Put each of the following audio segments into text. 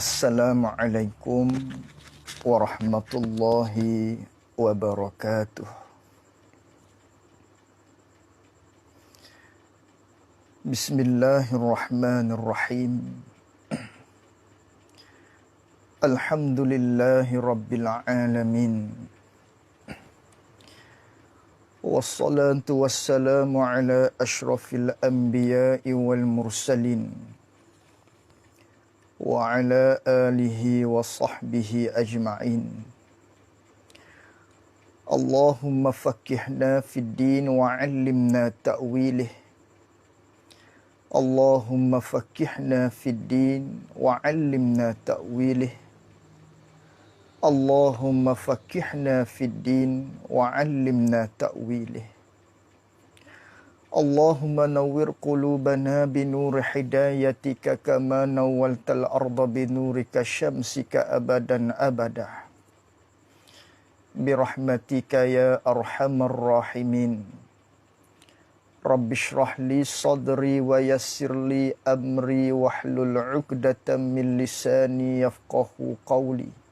Assalamualaikum warahmatullahi wabarakatuh. Bismillahirrahmanirrahim. Alhamdulillahi rabbil alamin. Wassalatu wassalamu ala ashrafil anbiya'i wal mursalin. Wa ala alihi wa sahbihi ajma'in. Allahumma fakkihna fid din wa 'allimna ta'wilih. Allahumma fakkihna fid din wa 'allimna ta'wilih. Allahumma fakkihna fid din wa 'allimna ta'wilih. Allahumma nawwir qulubana binuri hidayatika kama nawwaltal arda binurika syamsika abadan abada. Birahmatika ya arhamar rahimin. Rabbi shrah li sadri wa yassir li amri wahlul 'uqdatam min lisani yafqahu qawli.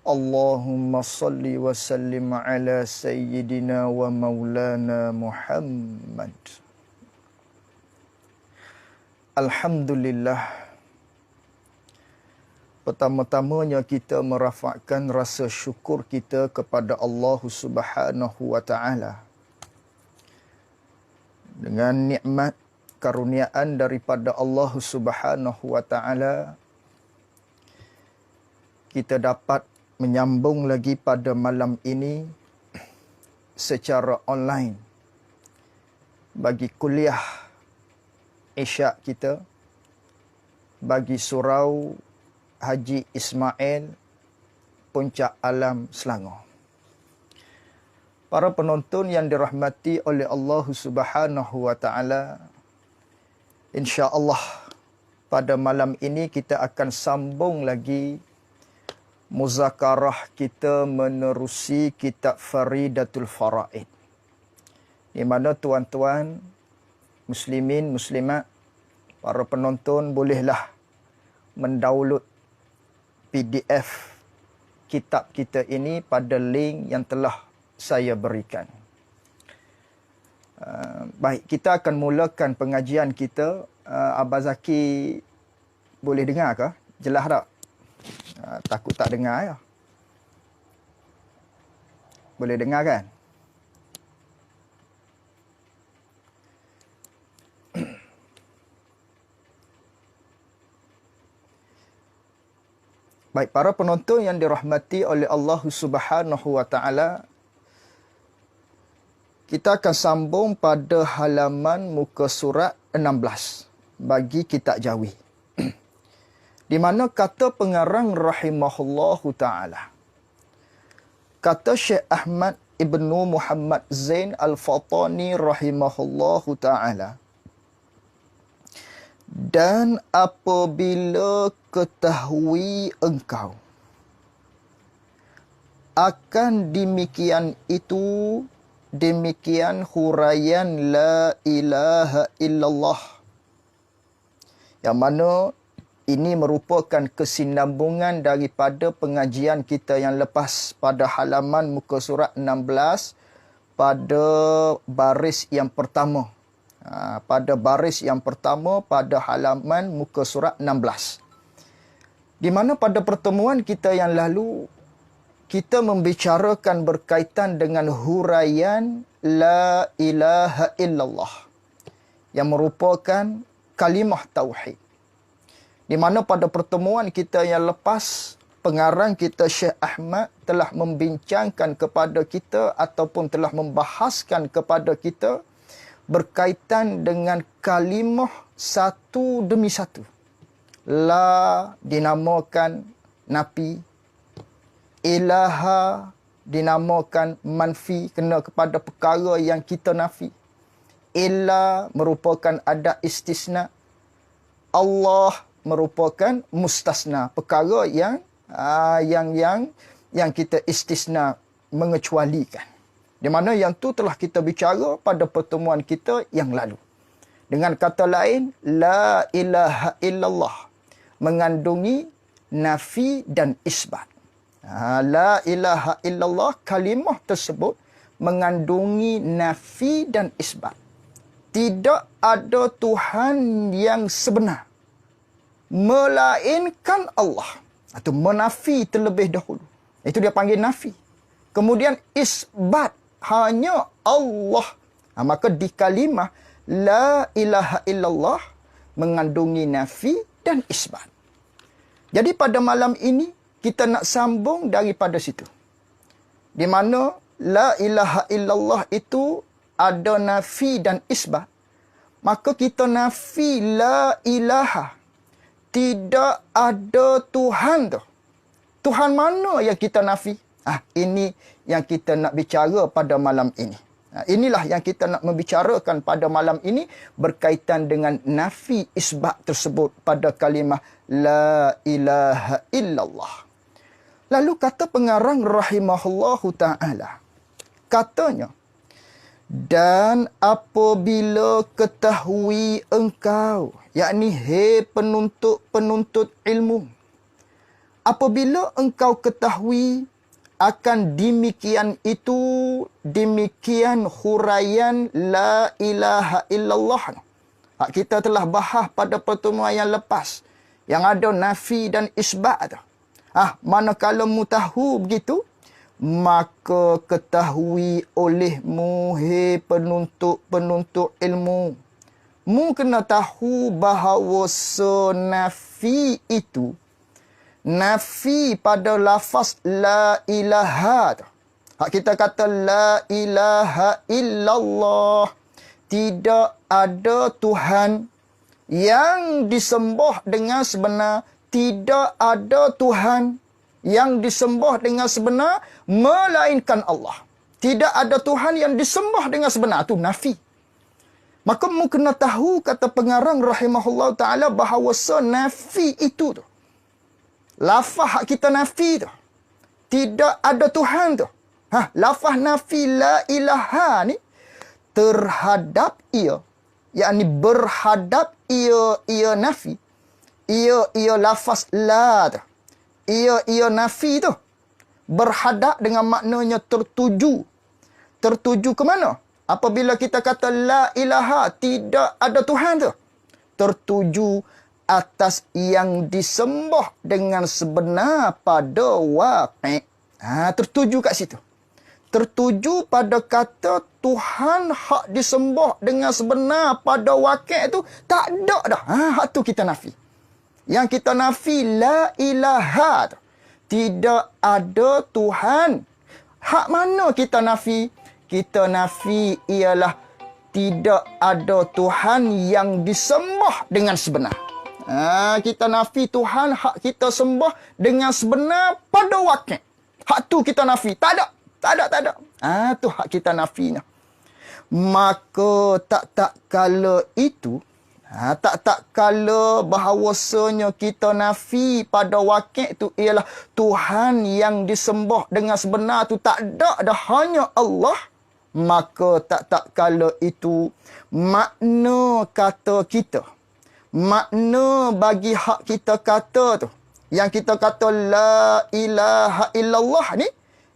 Allahumma salli wa sallim ala sayyidina wa maulana Muhammad. Alhamdulillah. Pertama-tamanya kita merafakkan rasa syukur kita kepada Allah Subhanahu wa taala. Dengan nikmat karuniaan daripada Allah Subhanahu wa taala, kita dapat menyambung lagi pada malam ini secara online bagi kuliah Isyak kita bagi Surau Haji Ismail Puncak Alam Selangor. Para penonton yang dirahmati oleh Allah Subhanahu wa taala, insya-Allah pada malam ini kita akan sambung lagi muzakarah kita menerusi kitab Faridatul Faraid, di mana tuan-tuan muslimin, muslimat, para penonton bolehlah mendownload PDF kitab kita ini pada link yang telah saya berikan. Baik, kita akan mulakan pengajian kita. Abah Zaki boleh dengar ke? Jelas tak? Takut tak dengar ya? Boleh dengar kan? Baik, para penonton yang dirahmati oleh Allah Subhanahu wa taala, kita akan sambung pada halaman muka surat 16 bagi kitab Jawi. Di mana kata pengarang rahimahullahu ta'ala, kata Syekh Ahmad Ibnu Muhammad Zain Al-Fatani rahimahullahu ta'ala, dan apabila ketahui engkau akan demikian itu, demikian huraian la ilaha illallah, yang mana ini merupakan kesinambungan daripada pengajian kita yang lepas pada halaman muka surat 16 pada baris yang pertama. Pada baris yang pertama pada halaman muka surat 16. Di mana pada pertemuan kita yang lalu, kita membicarakan berkaitan dengan huraian la ilaha illallah, yang merupakan kalimah tauhid. Di mana pada pertemuan kita yang lepas, pengarang kita Syekh Ahmad telah membincangkan kepada kita ataupun telah membahaskan kepada kita berkaitan dengan kalimah satu demi satu. La dinamakan nafi, ilaha dinamakan manfi, kena kepada perkara yang kita nafi. Illa merupakan ada istisna. Allah merupakan mustasna, perkara yang kita istisna, mengecualikan. Di mana yang tu telah kita bicara pada pertemuan kita yang lalu. Dengan kata lain, la ilaha illallah mengandungi nafi dan isbat. La ilaha illallah, kalimah tersebut mengandungi nafi dan isbat. Tidak ada Tuhan yang sebenar melainkan Allah. Atau menafi terlebih dahulu. Itu dia panggil nafi. Kemudian isbat, hanya Allah. Maka di kalimah la ilaha illallah mengandungi nafi dan isbat. Jadi pada malam ini kita nak sambung daripada situ. Di mana la ilaha illallah itu ada nafi dan isbat. Maka kita nafi la ilaha. Tidak ada Tuhan tu. Tuhan mana yang kita nafi? Ini yang kita nak bicara pada malam ini. Inilah yang kita nak membicarakan pada malam ini berkaitan dengan nafi isbat tersebut pada kalimah la ilaha illallah. Lalu kata pengarang rahimahullahu ta'ala, katanya, dan apabila ketahui engkau, yakni hei penuntut ilmu, apabila engkau ketahui akan demikian itu, demikian huraian la ilaha illallah. Kita telah bahas pada pertemuan yang lepas, yang ada nafi dan isbat. Manakala mu tahu begitu, maka ketahui olehmu, hei penuntut ilmu, mu kena tahu bahawa nafi itu, nafi pada lafaz la ilaha. Kita kata la ilaha illallah, tidak ada Tuhan yang disembah dengan sebenar. Tidak ada Tuhan yang disembah dengan sebenar melainkan Allah. Tidak ada Tuhan yang disembah dengan sebenar. Itu nafi. Maka mu kena tahu, kata pengarang rahimahullah ta'ala, bahawa nafi itu tu, lafaz kita nafi tu, tidak ada Tuhan tu. Lafaz nafi la ilaha ni terhadap ia, yakni berhadap ia nafi. Ia lafaz la tu. Ia nafi tu. Berhadap dengan maknanya tertuju. Tertuju ke mana? Apabila kita kata la ilaha, tidak ada Tuhan tu. Tertuju atas yang disembah dengan sebenar pada waqi'. Tertuju kat situ. Tertuju pada kata Tuhan hak disembah dengan sebenar pada waqi' tu tak ada dah. Hak tu kita nafi. Yang kita nafi la ilaha. Tidak ada Tuhan. Hak mana kita nafi? Kita nafi ialah tidak ada Tuhan yang disembah dengan sebenar. Kita nafi Tuhan hak kita sembah dengan sebenar pada waqi'. Hak tu kita nafi. Tak ada. Tu hak kita nafinya. Maka tak kala itu, tak kala bahawasanya kita nafi pada waqi' tu ialah Tuhan yang disembah dengan sebenar tu tak ada, dah hanya Allah. Maka tak kala itu makna kata kita, makna bagi hak kita kata tu, yang kita kata la ilaha illallah ni,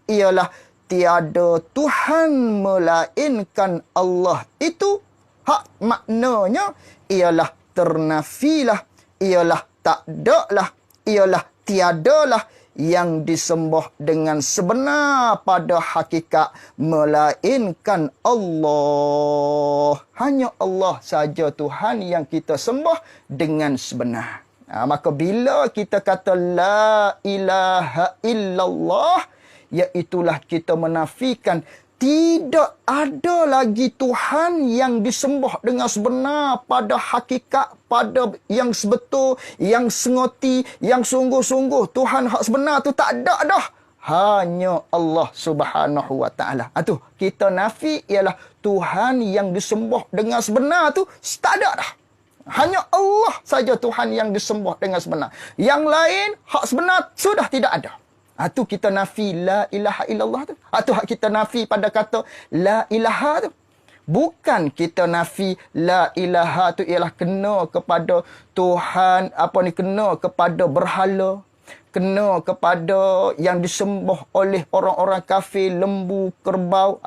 ialah tiada Tuhan melainkan Allah. Itu hak maknanya ialah ternafilah, ialah tak ada lah, ialah tiadalah yang disembah dengan sebenar pada hakikat melainkan Allah. Hanya Allah saja Tuhan yang kita sembah dengan sebenar. Maka bila kita kata la ilaha illallah, iaitulah kita menafikan tidak ada lagi Tuhan yang disembah dengan sebenar pada hakikat, pada yang sebetul, yang sengoti, yang sungguh-sungguh. Tuhan hak sebenar tu tak ada dah. Hanya Allah Subhanahu wa ta'ala. Itu kita nafi ialah Tuhan yang disembah dengan sebenar tu tak ada dah. Hanya Allah saja Tuhan yang disembah dengan sebenar. Yang lain hak sebenar sudah tidak ada. Itu kita nafi la ilaha illallah tu. Itu hak kita nafi pada kata la ilaha tu. Bukan kita nafi la ilaha tu ialah kena kepada Tuhan, kena kepada berhala, kena kepada yang disembah oleh orang-orang kafir, lembu, kerbau.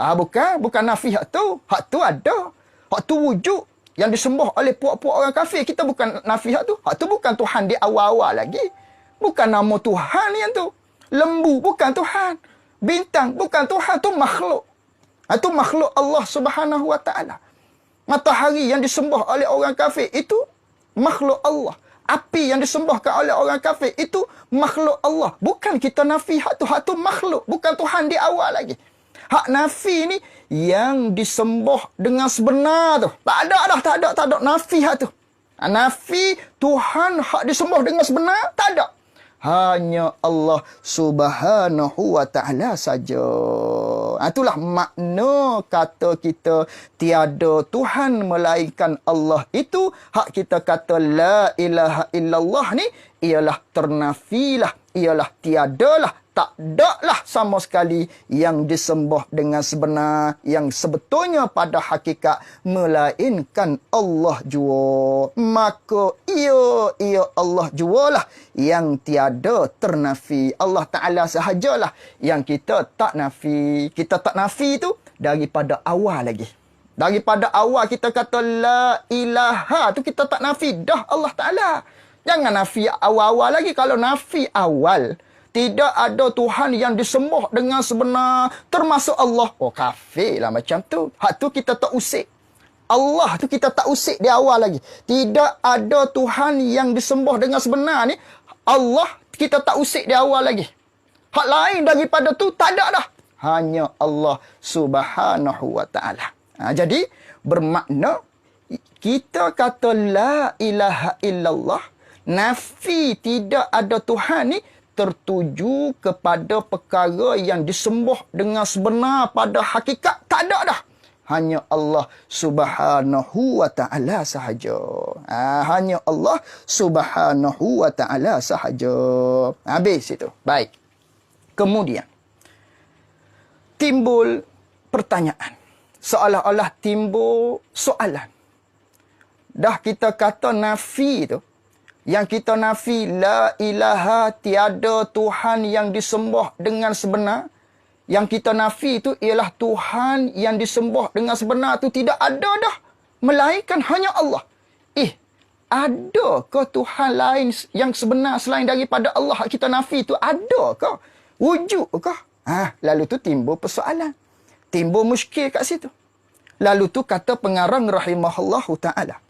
Bukan nafi hak tu. Hak tu ada. Hak tu wujud yang disembah oleh puak-puak orang kafir. Kita bukan nafi hak tu. Hak tu bukan Tuhan di awal-awal lagi. Bukan nama Tuhan yang tu. Lembu bukan Tuhan. Bintang bukan Tuhan. Tu makhluk. Itu makhluk Allah Subhanahu Wa Taala. Matahari yang disembah oleh orang kafir itu makhluk Allah. Api yang disembahkan oleh orang kafir itu makhluk Allah. Bukan kita nafi hak tu makhluk. Bukan Tuhan di awal lagi. Hak nafi ni yang disembah dengan sebenar tu. Tak ada nafi hak tu. Nafi Tuhan hak disembah dengan sebenar, tak ada. Hanya Allah Subhanahu Wa Taala saja. Itulah makna kata kita tiada Tuhan melainkan Allah itu. Hak kita kata la ilaha illallah ni ialah ternafilah, ialah tiadalah, tak adalah sama sekali yang disembah dengan sebenar, yang sebetulnya pada hakikat melainkan Allah jua. Maka ia Allah jualah yang tiada ternafi. Allah Ta'ala sahajalah yang kita tak nafi. Kita tak nafi tu daripada awal lagi. Daripada awal kita kata la ilaha tu kita tak nafi dah Allah Ta'ala. Jangan nafi awal-awal lagi. Kalau nafi awal, tidak ada Tuhan yang disembah dengan sebenar, termasuk Allah. Kafir lah macam tu. Hak tu kita tak usik. Allah tu kita tak usik di awal lagi. Tidak ada Tuhan yang disembah dengan sebenar ni. Allah kita tak usik di awal lagi. Hak lain daripada tu tak ada dah. Hanya Allah Subhanahu Wa Taala. Jadi bermakna kita kata la ilaha illallah, nafi tidak ada Tuhan ni tertuju kepada perkara yang disembah dengan sebenar pada hakikat. Tak ada dah. Hanya Allah Subhanahu Wa Taala sahaja. Hanya Allah Subhanahu Wa Taala sahaja. Habis itu. Baik. Kemudian timbul pertanyaan. Seolah-olah timbul soalan. Dah kita kata nafi tu, yang kita nafi la ilaha, tiada Tuhan yang disembah dengan sebenar. Yang kita nafi itu ialah Tuhan yang disembah dengan sebenar tu tidak ada dah. Melainkan hanya Allah. Adakah Tuhan lain yang sebenar selain daripada Allah kita nafi itu? Adakah? Wujuddkah? Lalu tu timbul persoalan. Timbul muskil kat situ. Lalu tu kata pengarang rahimahullahu ta'ala.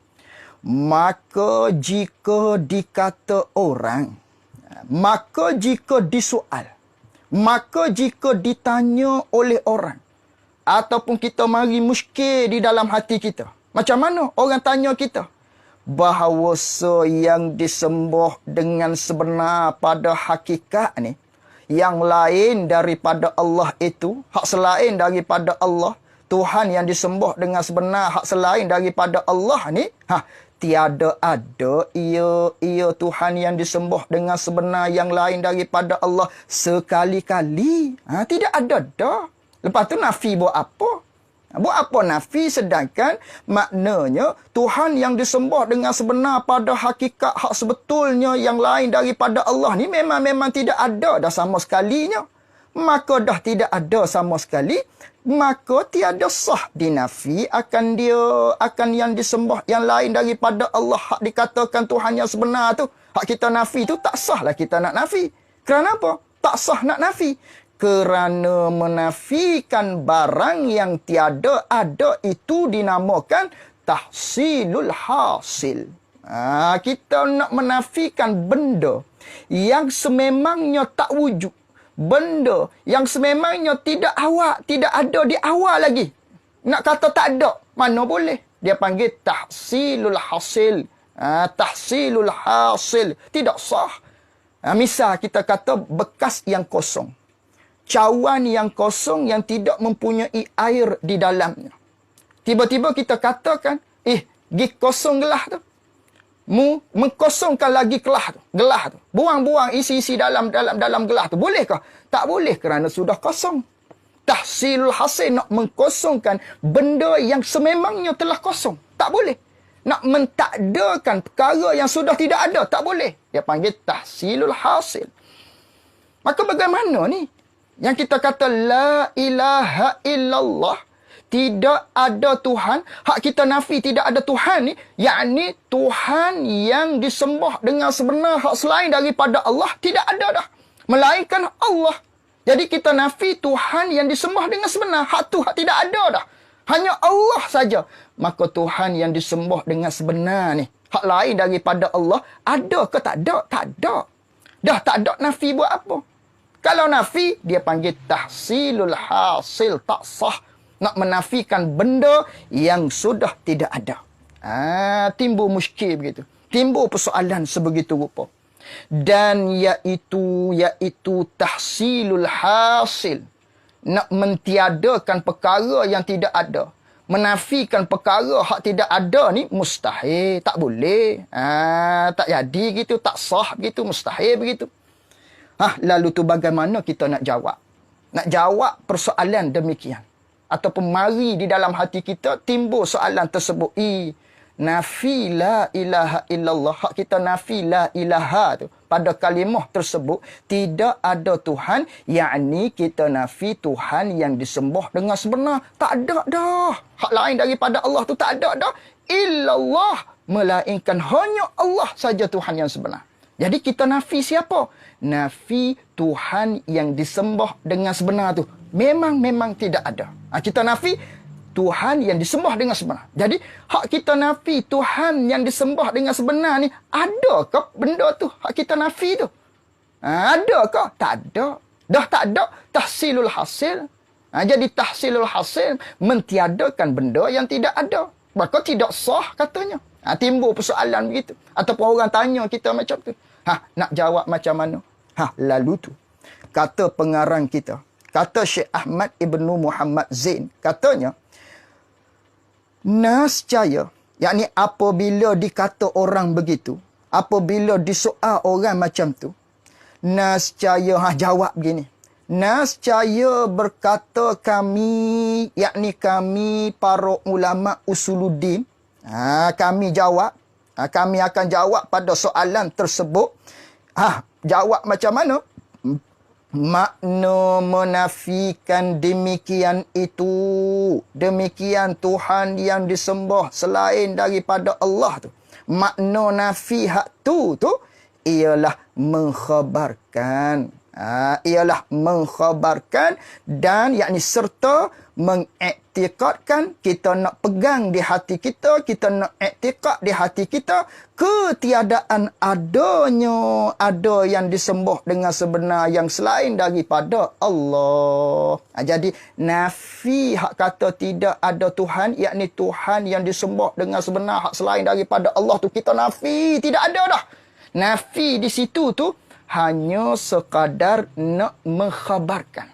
Maka jika dikata orang, maka jika disoal, maka jika ditanya oleh orang, ataupun kita mari muskil di dalam hati kita, macam mana orang tanya kita, bahawa yang disembah dengan sebenar pada hakikat ni, yang lain daripada Allah itu, hak selain daripada Allah, Tuhan yang disembah dengan sebenar, hak selain daripada Allah ni, tiada ada ia Tuhan yang disembah dengan sebenar yang lain daripada Allah sekali-kali. Tidak ada dah. Lepas tu nafi buat apa? Buat apa nafi sedangkan maknanya Tuhan yang disembah dengan sebenar pada hakikat hak sebetulnya yang lain daripada Allah ni memang tidak ada dah sama sekalinya. Maka dah tidak ada sama sekali, maka tiada sah dinafi akan yang disembah yang lain daripada Allah, hak dikatakan Tuhan yang sebenar tu, hak kita nafi tu tak sah lah kita nak nafi. Kerana apa? Tak sah nak nafi. Kerana menafikan barang yang tiada ada itu dinamakan tahsilul hasil. Kita nak menafikan benda yang sememangnya tak wujud. Benda yang sememangnya tidak ada di awal lagi. Nak kata tak ada, mana boleh. Dia panggil tahsilul hasil. Tahsilul hasil. Tidak sah. Misal kita kata bekas yang kosong. Cawan yang kosong yang tidak mempunyai air di dalamnya. Tiba-tiba kita katakan, pergi kosong gelas tu. Mengkosongkan lagi gelas tu. Buang-buang isi-isi dalam gelas tu. Bolehkah? Tak boleh kerana sudah kosong. tahsilul hasil, nak mengkosongkan benda yang sememangnya telah kosong. Tak boleh. Nak mentakdakan perkara yang sudah tidak ada. Tak boleh. Dia panggil tahsilul hasil. Maka bagaimana ni? Yang kita kata la ilaha illallah. Tidak ada Tuhan. Hak kita nafi tidak ada Tuhan ni. Yakni Tuhan yang disembah dengan sebenar. Hak selain daripada Allah tidak ada dah. Melainkan Allah. Jadi kita nafi Tuhan yang disembah dengan sebenar. Hak tu hak tidak ada dah. Hanya Allah saja. Maka Tuhan yang disembah dengan sebenar ni. Hak lain daripada Allah. Ada ke tak ada? Tak ada. Dah tak ada nafi buat apa? Kalau nafi, dia panggil tahsilul hasil. Tak sah. Nak menafikan benda yang sudah tidak ada. Timbul muskil begitu. Timbul persoalan sebegitu rupa. Dan iaitu tahsilul hasil. Nak mentiadakan perkara yang tidak ada. Menafikan perkara hak tidak ada ni mustahil. Tak boleh. Tak jadi gitu. Tak sah begitu. Mustahil begitu. Lalu tu bagaimana kita nak jawab? Nak jawab persoalan demikian. Ataupun mari di dalam hati kita timbul soalan tersebut. Nafi la ilaha illallah. Hak kita nafi la ilaha tu. Pada kalimah tersebut, tidak ada Tuhan. Yakni kita nafi Tuhan yang disembah dengan sebenar. Tak ada dah. Hak lain daripada Allah tu tak ada dah. Illallah. Melainkan hanya Allah saja Tuhan yang sebenar. Jadi kita nafi siapa? Nafi Tuhan yang disembah dengan sebenar tu. Memang tidak ada. Kita nafi Tuhan yang disembah dengan sebenar. Jadi, hak kita nafi Tuhan yang disembah dengan sebenar ni, adakah benda tu? Hak kita nafi tu. Adakah? Tak ada. Dah tak ada. Tahsilul hasil. Jadi, tahsilul hasil mentiadakan benda yang tidak ada. Maka tidak sah katanya. Timbul persoalan begitu. Ataupun orang tanya kita macam tu. Nak jawab macam mana? Lalu tu. Kata pengarang kita. Kata Syekh Ahmad Ibnu Muhammad Zain. Katanya, nascaya, yakni apabila dikata orang begitu, apabila disoal orang macam tu, nascaya, jawab begini. Nascaya berkata kami, yakni kami para ulama usuluddin, kami jawab, kami akan jawab pada soalan tersebut. Jawab macam mana? Makna menafikan demikian itu. Demikian Tuhan yang disembah selain daripada Allah tu. Makna nafi hak tu ialah mengkhabarkan. Ialah mengkhabarkan dan yakni serta mengiktikadkan. Kita nak pegang di hati kita, kita nak iktikad di hati kita ketiadaan ada yang disembah dengan sebenar yang selain daripada Allah. Jadi nafi hak kata tidak ada Tuhan, yakni Tuhan yang disembah dengan sebenar hak selain daripada Allah tu kita nafi, tidak ada dah. Nafi di situ tu hanya sekadar nak mengkhabarkan.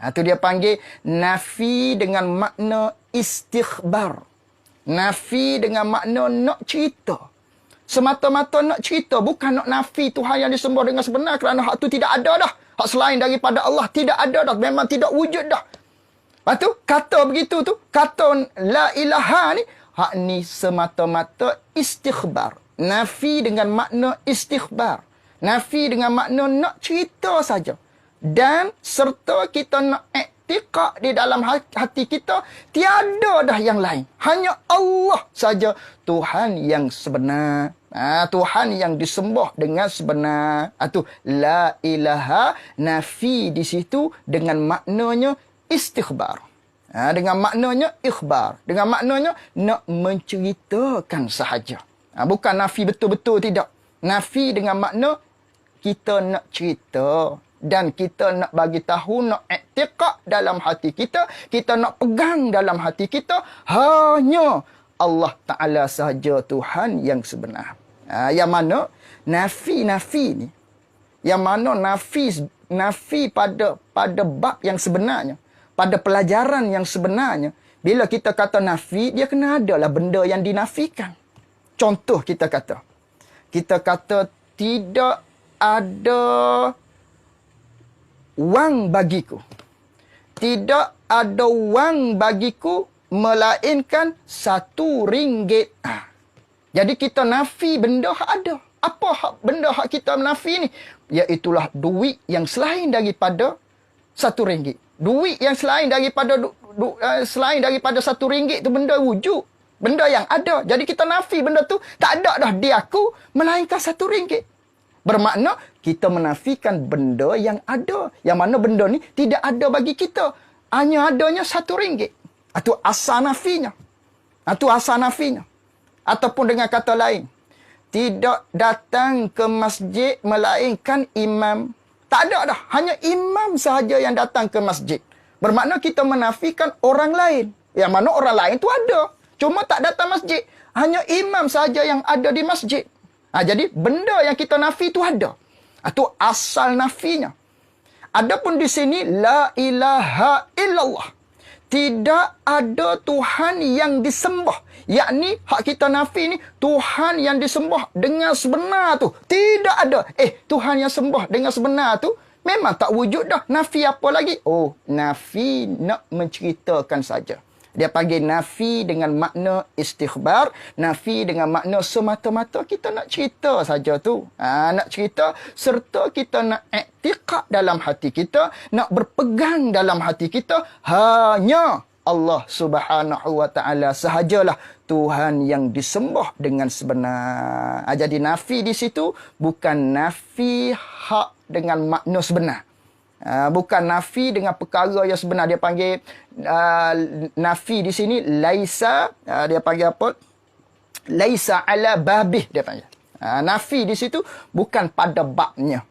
Itu dia panggil nafi dengan makna istikhbar. Nafi dengan makna nak cerita. Semata-mata nak cerita. Bukan nak nafi Tuhan yang disembah dengan sebenar. Kerana hak tu tidak ada dah. Hak selain daripada Allah tidak ada dah. Memang tidak wujud dah. Lepas tu, kata begitu tu. Kata la ilaha ni. Hak ni semata-mata istikhbar. Nafi dengan makna istikhbar. Nafi dengan makna nak cerita saja. Dan serta kita nak iktikad di dalam hati kita, tiada dah yang lain. Hanya Allah saja Tuhan yang sebenar. Tuhan yang disembah dengan sebenar. Itu la ilaha, nafi di situ dengan maknanya istikhbar. Dengan maknanya ikhbar. Dengan maknanya nak menceritakan sahaja. Bukan nafi betul-betul, tidak. Nafi dengan makna kita nak cerita dan kita nak bagi tahu, nak iktikad dalam hati kita, kita nak pegang dalam hati kita, hanya Allah Ta'ala sahaja Tuhan yang sebenar. Yang mana nafi ni, yang mana nafi pada bab yang sebenarnya, pada pelajaran yang sebenarnya, bila kita kata nafi, dia kena adalah benda yang dinafikan. Contoh kita kata tidak ada wang bagiku. tidak ada wang bagiku melainkan RM1. Jadi kita nafi benda hak ada. Apa benda hak kita nafi ni? Iaitulah duit yang selain daripada RM1. Duit yang selain daripada RM1 tu benda wujud. Benda yang ada. Jadi kita nafi benda tu tak ada dah di aku melainkan RM1. Bermakna kita menafikan benda yang ada. Yang mana benda ni tidak ada bagi kita. Hanya adanya RM1. Itu asal nafinya. Itu asal nafinya. Ataupun dengan kata lain, tidak datang ke masjid melainkan imam. Tak ada dah. Hanya imam sahaja yang datang ke masjid. Bermakna kita menafikan orang lain. Yang mana orang lain tu ada. Cuma tak datang masjid. Hanya imam sahaja yang ada di masjid. Jadi benda yang kita nafi tu ada. Itu asal nafinya. Adapun di sini, la ilaha illallah. Tidak ada Tuhan yang disembah. Yakni hak kita nafi ni, Tuhan yang disembah dengan sebenar tu. Tidak ada. Tuhan yang sembah dengan sebenar tu memang tak wujud dah. Nafi apa lagi? Nafi nak menceritakan saja. Dia panggil nafi dengan makna istikhbar. Nafi dengan makna semata-mata kita nak cerita saja tu. Nak cerita serta kita nak iktiqad dalam hati kita. Nak berpegang dalam hati kita. Hanya Allah Subhanahu wa ta'ala sahajalah Tuhan yang disembah dengan sebenar. Jadi nafi di situ bukan nafi hak dengan makna sebenar. Bukan nafi dengan perkara yang sebenar. Dia panggil nafi di sini laisa, dia panggil apa? Laisa ala babih dia panggil. Nafi di situ bukan pada babnya.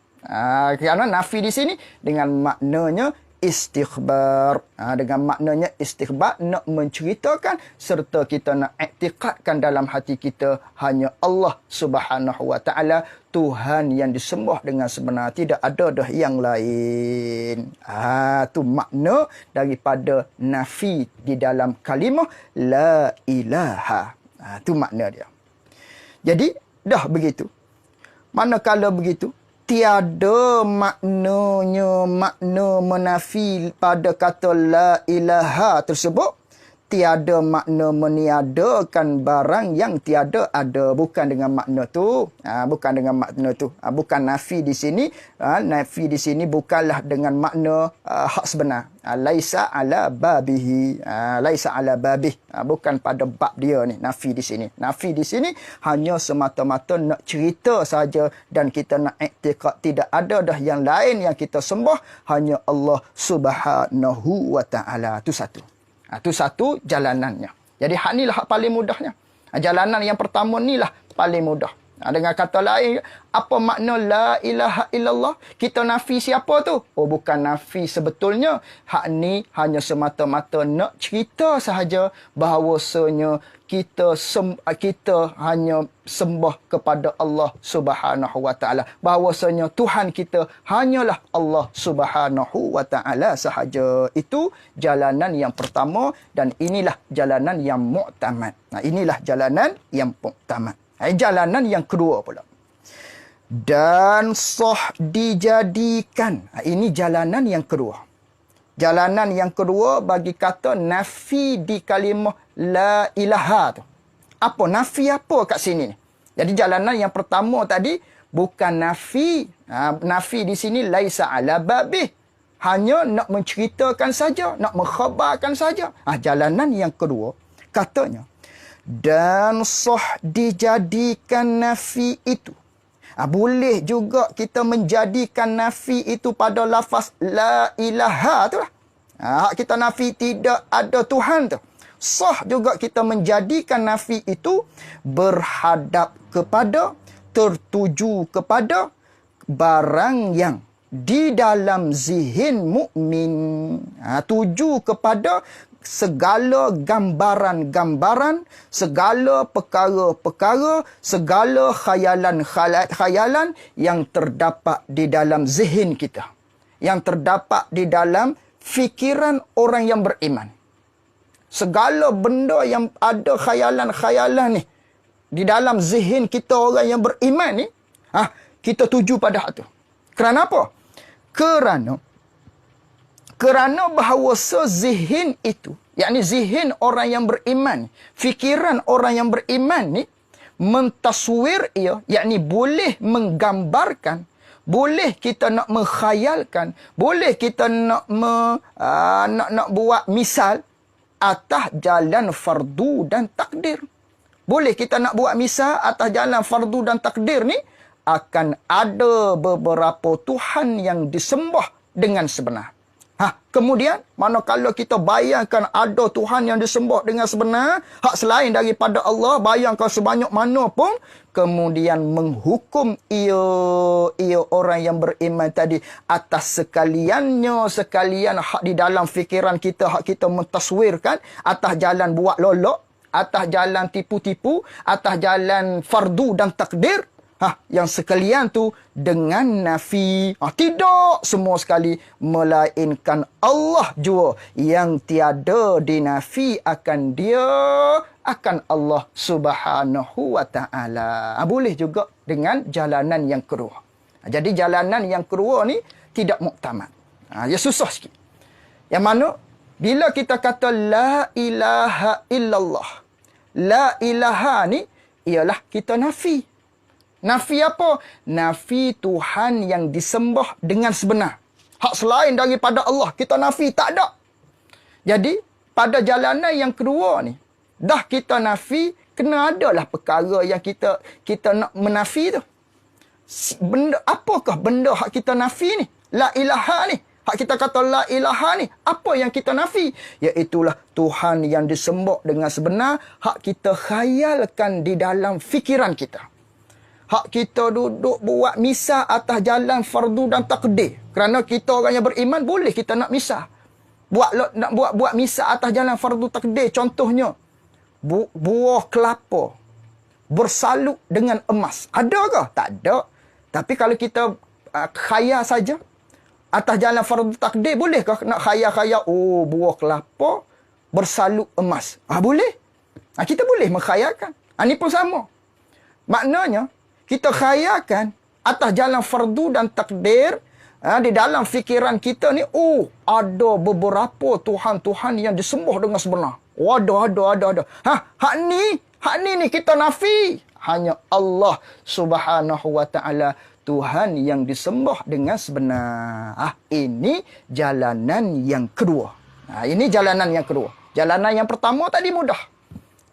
Kerana nafi di sini dengan maknanya istikhbar. Dengan maknanya istikhbar, nak menceritakan serta kita nak iktiqadkan dalam hati kita hanya Allah Subhanahu wa ta'ala Tuhan yang disembah dengan sebenar. Tidak ada dah yang lain. Tu makna daripada nafi di dalam kalimah la ilaha. Tu makna dia. Jadi dah begitu. Manakala begitu, tiada maknanya makna menafi pada kata la ilaha tersebut. Tiada makna meniadakan barang yang tiada ada. Bukan dengan makna tu. Bukan dengan makna tu. Bukan nafi di sini. Nafi di sini bukanlah dengan makna hak sebenar. Laisa ala babihi. Laisa ala babih. Bukan pada bab dia ni. Nafi di sini. Nafi di sini hanya semata-mata nak cerita saja. Dan kita nak iktiqad. Tidak ada dah yang lain yang kita sembah. Hanya Allah Subhanahu wa ta'ala. Itu satu. Itu satu jalanannya. Jadi hak ni lah hak paling mudahnya. Jalanan yang pertama ni lah paling mudah. Dengan kata lain, apa makna la ilaha illallah? Kita nafi siapa tu? Bukan nafi sebetulnya. Hak ni hanya semata-mata nak cerita sahaja bahawasanya kita hanya sembah kepada Allah Subhanahu wa ta'ala. Bahawasanya Tuhan kita hanyalah Allah Subhanahu wa ta'ala sahaja. Itu jalanan yang pertama dan inilah jalanan yang mu'tamad. Inilah jalanan yang mu'tamad. Jalanan yang kedua pula. Dan sah dijadikan. Ini jalanan yang kedua. Jalanan yang kedua bagi kata nafi di kalimah la ilaha tu. Apa? Nafi apa kat sini ni? Jadi jalanan yang pertama tadi bukan nafi. Nafi di sini laisa ala babih. Hanya nak menceritakan saja. Nak mengkhabarkan saja. Jalanan yang kedua katanya. Dan sah dijadikan nafi itu. Boleh juga kita menjadikan nafi itu pada lafaz la ilaha tu lah. Kita nafi tidak ada Tuhan tu. Sah juga kita menjadikan nafi itu berhadap kepada, tertuju kepada barang yang di dalam zihin mukmin. Tuju kepada segala gambaran-gambaran, segala perkara-perkara, segala khayalan-khayalan yang terdapat di dalam zihin kita. Yang terdapat di dalam fikiran orang yang beriman. Segala benda yang ada khayalan-khayalan ni di dalam zihin kita orang yang beriman ni, kita tuju pada hak tu. Kerana apa? Kerana Kerana bahawa zihin itu, yakni zihin orang yang beriman, fikiran orang yang beriman ni, mentaswir ia, yakni boleh menggambarkan, boleh kita nak menkhayalkan, boleh kita nak buat misal atas jalan fardu dan takdir. Boleh kita nak buat misal atas jalan fardu dan takdir ni, akan ada beberapa Tuhan yang disembah dengan sebenar. Kemudian, manakala kita bayangkan ada Tuhan yang disembah dengan sebenar, hak selain daripada Allah, bayangkan sebanyak mana pun, kemudian menghukum ia orang yang beriman tadi atas sekalian hak di dalam fikiran kita, hak kita mentaswirkan atas jalan buat lolok, atas jalan tipu-tipu, atas jalan fardu dan takdir. Yang sekalian tu dengan nafi. Tidak semua sekali, melainkan Allah jua yang tiada dinafi akan dia, akan Allah Subhanahu wa ta'ala. Boleh juga dengan jalanan yang kedua. Jadi jalanan yang kedua ni tidak muktamad. Ya susah sikit. Yang mana bila kita kata la ilaha illallah, la ilaha ni ialah kita nafi. Nafi apa? Nafi Tuhan yang disembah dengan sebenar. Hak selain daripada Allah, kita nafi, tak ada. Jadi, pada jalanan yang kedua ni, dah kita nafi, kena adalah perkara yang kita nak menafi tu. Apakah benda hak kita nafi ni? La ilaha ni. Hak kita kata la ilaha ni, apa yang kita nafi? Iaitulah Tuhan yang disembah dengan sebenar, hak kita khayalkan di dalam fikiran kita. Hak kita duduk buat misah atas jalan fardu dan takdir. Kerana kita orang yang beriman, boleh kita nak misah. Nak buat misah atas jalan fardu takdir. Contohnya, buah kelapa bersalut dengan emas. Ada ke? Tak ada. Tapi kalau kita khayal saja atas jalan fardu takdir, bolehkah nak khayal-khayal, buah kelapa bersalut emas? Boleh. Kita boleh mengkhayalkan. Ini pun sama. Maknanya, kita khayalkan atas jalan fardu dan takdir, di dalam fikiran kita ni, ada beberapa Tuhan-Tuhan yang disembah dengan sebenar. Ada. Hak ni kita nafi. Hanya Allah Subhanahu wa ta'ala, Tuhan yang disembah dengan sebenar. Ini jalanan yang kedua. Ini jalanan yang kedua. Jalanan yang pertama tadi mudah.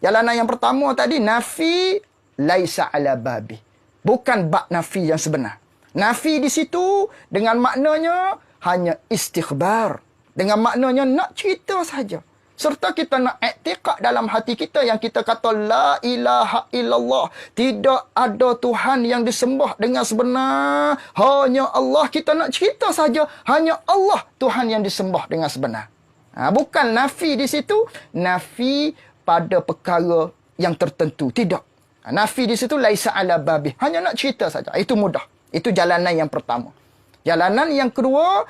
Jalanan yang pertama tadi, nafi laisa ala babi. Bukan bab nafi yang sebenar. Nafi di situ dengan maknanya hanya istikhbar. Dengan maknanya nak cerita saja. Serta kita nak iktiqad dalam hati kita yang kita kata la ilaha illallah. Tidak ada Tuhan yang disembah dengan sebenar. Hanya Allah. Kita nak cerita saja. Hanya Allah Tuhan yang disembah dengan sebenar. Bukan nafi di situ. Nafi pada perkara yang tertentu. Tidak. Nafi di situ laisa ala babi. Hanya nak cerita saja. Itu mudah. Itu jalanan yang pertama. Jalanan yang kedua,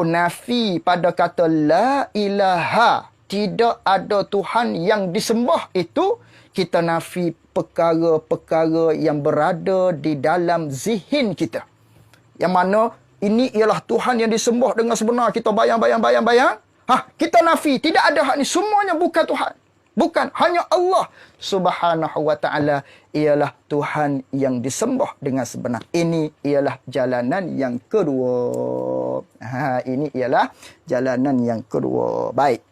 nafi pada kata la ilaha. Tidak ada Tuhan yang disembah. Itu kita nafi perkara-perkara yang berada di dalam zihin kita. Yang mana ini ialah Tuhan yang disembah dengan sebenar. Kita bayang. Kita nafi. Tidak ada hak ni. Semuanya bukan Tuhan. Bukan, hanya Allah Subhanahu wa ta'ala ialah Tuhan yang disembah dengan sebenar. Ini ialah jalanan yang kedua. Ini ialah jalanan yang kedua. Baik.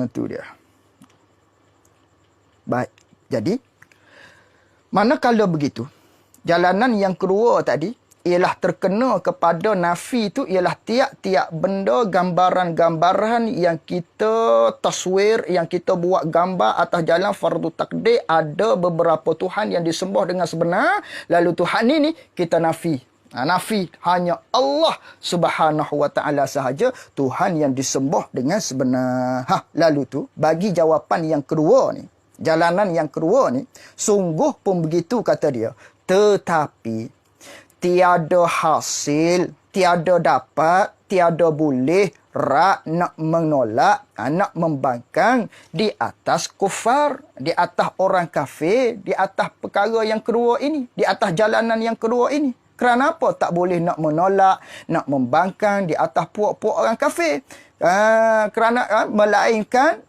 Itu dia. Baik. Jadi, manakala begitu, jalanan yang kedua tadi, ialah terkena kepada nafi itu ialah tiap-tiap benda, gambaran-gambaran yang kita taswir, yang kita buat gambar atas jalan fardu takdir, ada beberapa Tuhan yang disembah dengan sebenar, lalu Tuhan ini kita nafi. Nafi hanya Allah Subhanahu wa ta'ala sahaja Tuhan yang disembah dengan sebenar. Lalu tu bagi jawapan yang kedua ni, jalanan yang kedua ni, sungguh pun begitu kata dia, tetapi tiada hasil, tiada dapat, tiada boleh nak menolak, nak membangkang di atas kufar, di atas orang kafir, di atas perkara yang kedua ini, di atas jalanan yang kedua ini. Kerana apa? Tak boleh nak menolak, nak membangkang di atas puak-puak orang kafir. Kerana melainkan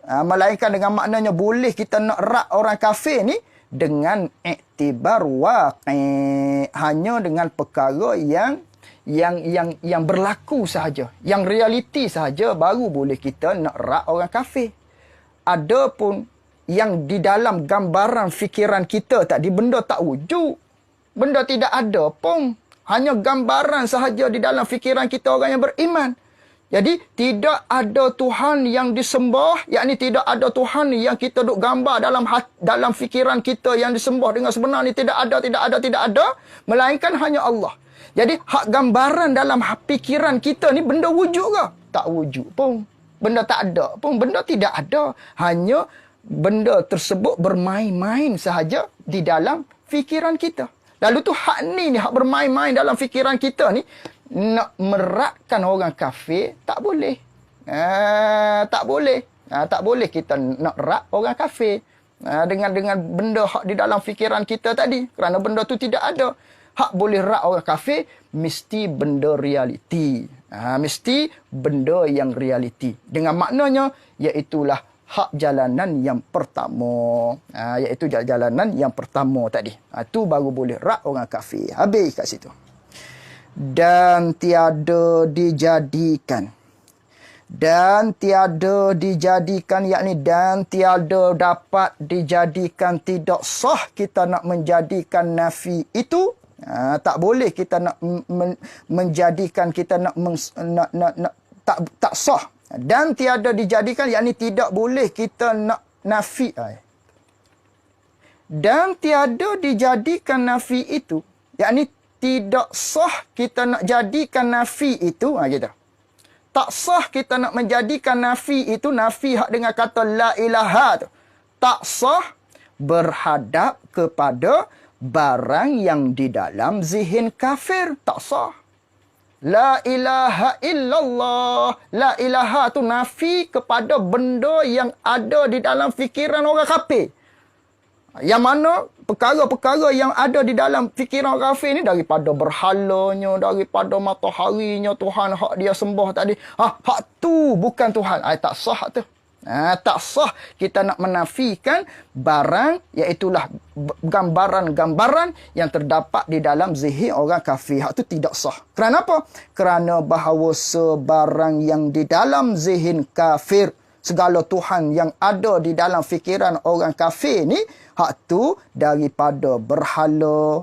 dengan maknanya boleh kita nak rak orang kafir ni dengan iktibar waqi', hanya dengan perkara yang berlaku sahaja, yang realiti sahaja, baru boleh kita nak rak orang kafir. Adapun yang di dalam gambaran fikiran kita tadi, benda tak wujud, benda tidak ada pun, hanya gambaran sahaja di dalam fikiran kita orang yang beriman. Jadi tidak ada Tuhan yang disembah, yakni tidak ada Tuhan yang kita duk gambar dalam fikiran kita yang disembah dengan sebenar ni, tidak ada, melainkan hanya Allah. Jadi hak gambaran dalam fikiran kita ni benda wujud ke? Tak wujud pun. Benda tak ada pun, benda tidak ada. Hanya benda tersebut bermain-main sahaja di dalam fikiran kita. Lalu tu hak ni, hak bermain-main dalam fikiran kita ni, nak merakkan orang kafir, tak boleh. Tak boleh. Tak boleh kita nak rak orang kafir. Dengan benda hak di dalam fikiran kita tadi. Kerana benda tu tidak ada. Hak boleh rak orang kafir, mesti benda realiti. Mesti benda yang realiti. Dengan maknanya, iaitulah hak jalanan yang pertama. Iaitu jalanan yang pertama tadi. Itu baru boleh rak orang kafir. Habis kat situ. Dan tiada dijadikan. Yakni dan tiada dapat dijadikan, tidak sah kita nak menjadikan nafi itu. Tak boleh kita nak menjadikan, kita nak tak sah. Dan tiada dijadikan, yakni tidak boleh kita nak nafi. Dan tiada dijadikan nafi itu, yakni tidak sah kita nak jadikan nafi itu. Kita tak sah kita nak menjadikan nafi itu, nafi hak dengan kata la ilaha tu, tak sah berhadap kepada barang yang di dalam zihin kafir. Tak sah. La ilaha illallah. La ilaha tu nafi kepada benda yang ada di dalam fikiran orang kafir. Yang mana perkara-perkara yang ada di dalam fikiran orang kafir ni, daripada berhalanya, daripada mataharinya Tuhan hak dia sembah tadi, hak tu bukan Tuhan. Tak sah hak tu. Tak sah kita nak menafikan barang, iaitulah gambaran-gambaran yang terdapat di dalam zihin orang kafir. Hak tu tidak sah. Kerana apa? Kerana bahawa sebarang yang di dalam zihin kafir, segala Tuhan yang ada di dalam fikiran orang kafir ni, hak tu daripada berhala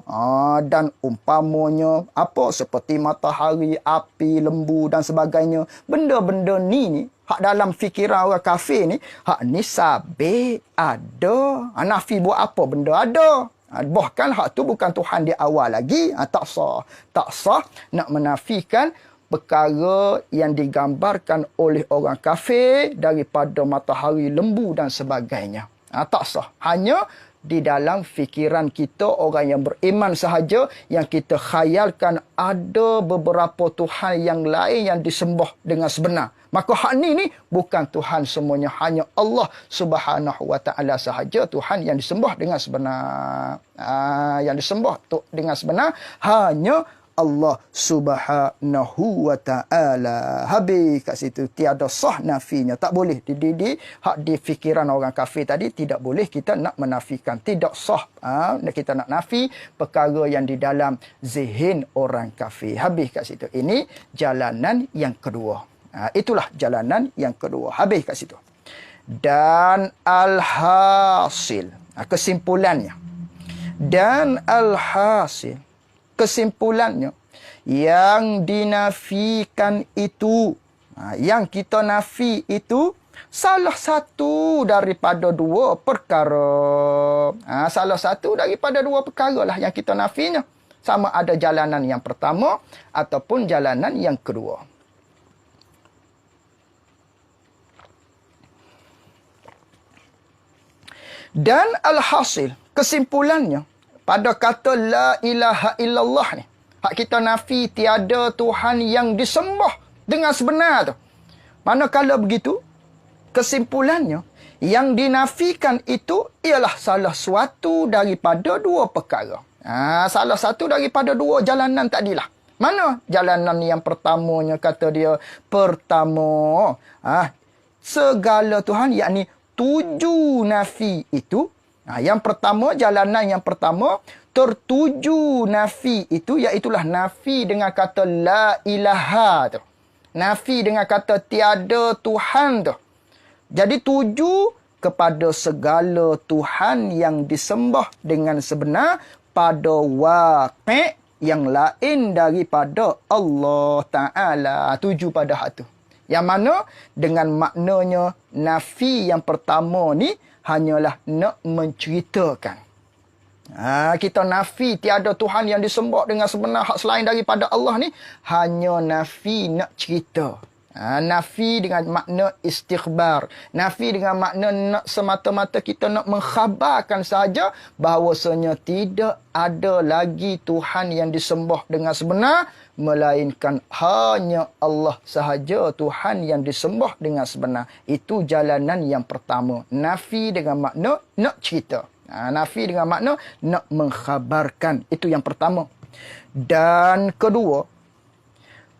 dan umpamanya, apa seperti matahari, api, lembu dan sebagainya. Benda-benda ni hak dalam fikiran orang kafir ni, hak ni sabit ada. Nafi buat apa benda ada. Bahkan hak tu bukan Tuhan di awal lagi. Tak sah. Tak sah nak menafikan perkara yang digambarkan oleh orang kafir daripada matahari, lembu dan sebagainya. Tak sah. Hanya di dalam fikiran kita orang yang beriman sahaja yang kita khayalkan ada beberapa Tuhan yang lain yang disembah dengan sebenar. Maka hak ni bukan Tuhan semuanya, hanya Allah Subhanahu wa taala sahaja Tuhan yang disembah dengan sebenar. Yang disembah dengan sebenar hanya Allah Subhanahu wa ta'ala. Habis kat situ. Tiada sah nafinya. Tak boleh. Hak di fikiran orang kafir tadi, tidak boleh kita nak menafikan. Tidak sah. Kita nak nafi perkara yang di dalam zihin orang kafir. Habis kat situ. Ini jalanan yang kedua. Itulah jalanan yang kedua. Habis kat situ. Dan alhasil. Kesimpulannya. Dan alhasil. Kesimpulannya, yang dinafikan itu, yang kita nafi itu, salah satu daripada dua perkara. Salah satu daripada dua perkara lah yang kita nafinya. Sama ada jalanan yang pertama ataupun jalanan yang kedua. Dan alhasil, kesimpulannya, pada kata la ilaha illallah ni, hak kita nafi tiada Tuhan yang disembah dengan sebenar tu. Manakala begitu, kesimpulannya, yang dinafikan itu ialah salah suatu daripada dua perkara. Salah satu daripada dua jalanan tadilah. Mana jalanan yang pertamanya kata dia? Pertama, segala Tuhan, yakni 7 nafi itu. Yang pertama, jalanan yang pertama, tertuju nafi itu, iaitulah nafi dengan kata la ilaha tu. Nafi dengan kata tiada Tuhan tu. Jadi 7 kepada segala Tuhan yang disembah dengan sebenar pada waqi' yang lain daripada Allah Ta'ala. 7 pada hak tu. Yang mana dengan maknanya nafi yang pertama ni hanyalah nak menceritakan. Kita nafi tiada Tuhan yang disembah dengan sebenar hak selain daripada Allah ni hanya nafi nak cerita. Nafi dengan makna istikhbar. Nafi dengan makna nak semata-mata kita nak mengkhabarkan saja bahawasanya tidak ada lagi Tuhan yang disembah dengan sebenar melainkan hanya Allah sahaja Tuhan yang disembah dengan sebenar. Itu jalanan yang pertama. Nafi dengan makna nak cerita. Nafi dengan makna nak mengkhabarkan. Itu yang pertama. Dan kedua,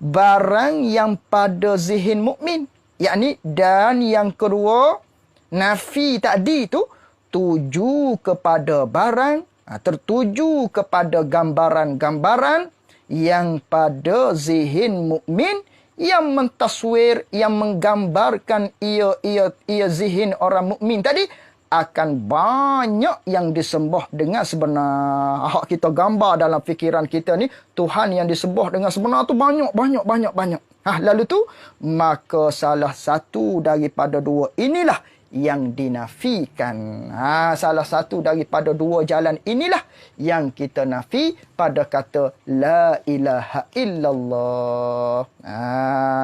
barang yang pada zihin mukmin, yakni dan yang kedua, nafi tadi tu tuju kepada barang, tertuju kepada gambaran-gambaran yang pada zihin mukmin yang mentaswir, yang menggambarkan ia zihin orang mukmin tadi akan banyak yang disembah dengan sebenar. Hak kita gambar dalam fikiran kita ni, Tuhan yang disembah dengan sebenar tu banyak. Lalu tu, maka salah satu daripada dua inilah yang dinafikan. Salah satu daripada dua jalan inilah yang kita nafi pada kata la ilaha illallah.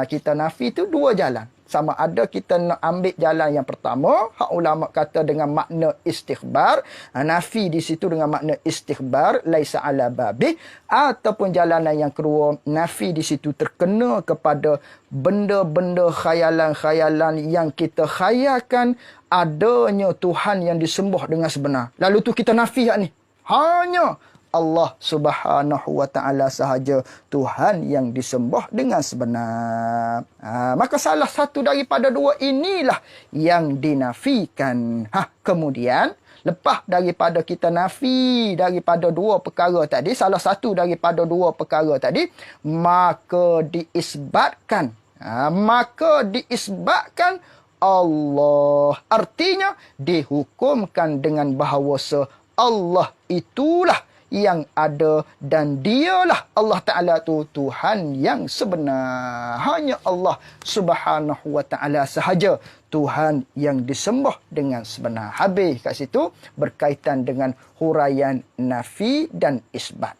Kita nafi tu dua jalan. Sama ada kita nak ambil jalan yang pertama, hak ulama kata dengan makna istikhbar, nafi di situ dengan makna istikhbar, laisa ala babih, ataupun jalanan yang kedua, nafi di situ terkena kepada benda-benda khayalan-khayalan yang kita khayalkan adanya Tuhan yang disembah dengan sebenar. Lalu tu kita nafi hak ni. Hanya Allah Subhanahu wa ta'ala sahaja Tuhan yang disembah dengan sebenar. Maka salah satu daripada dua inilah yang dinafikan. Kemudian, lepas daripada kita nafi daripada dua perkara tadi, salah satu daripada dua perkara tadi, maka diisbatkan. Allah. Artinya, dihukumkan dengan bahawasa Allah itulah yang ada dan dialah Allah Ta'ala tu Tuhan yang sebenar. Hanya Allah Subhanahu wa ta'ala sahaja Tuhan yang disembah dengan sebenar. Habis kat situ berkaitan dengan huraian nafi dan isbat.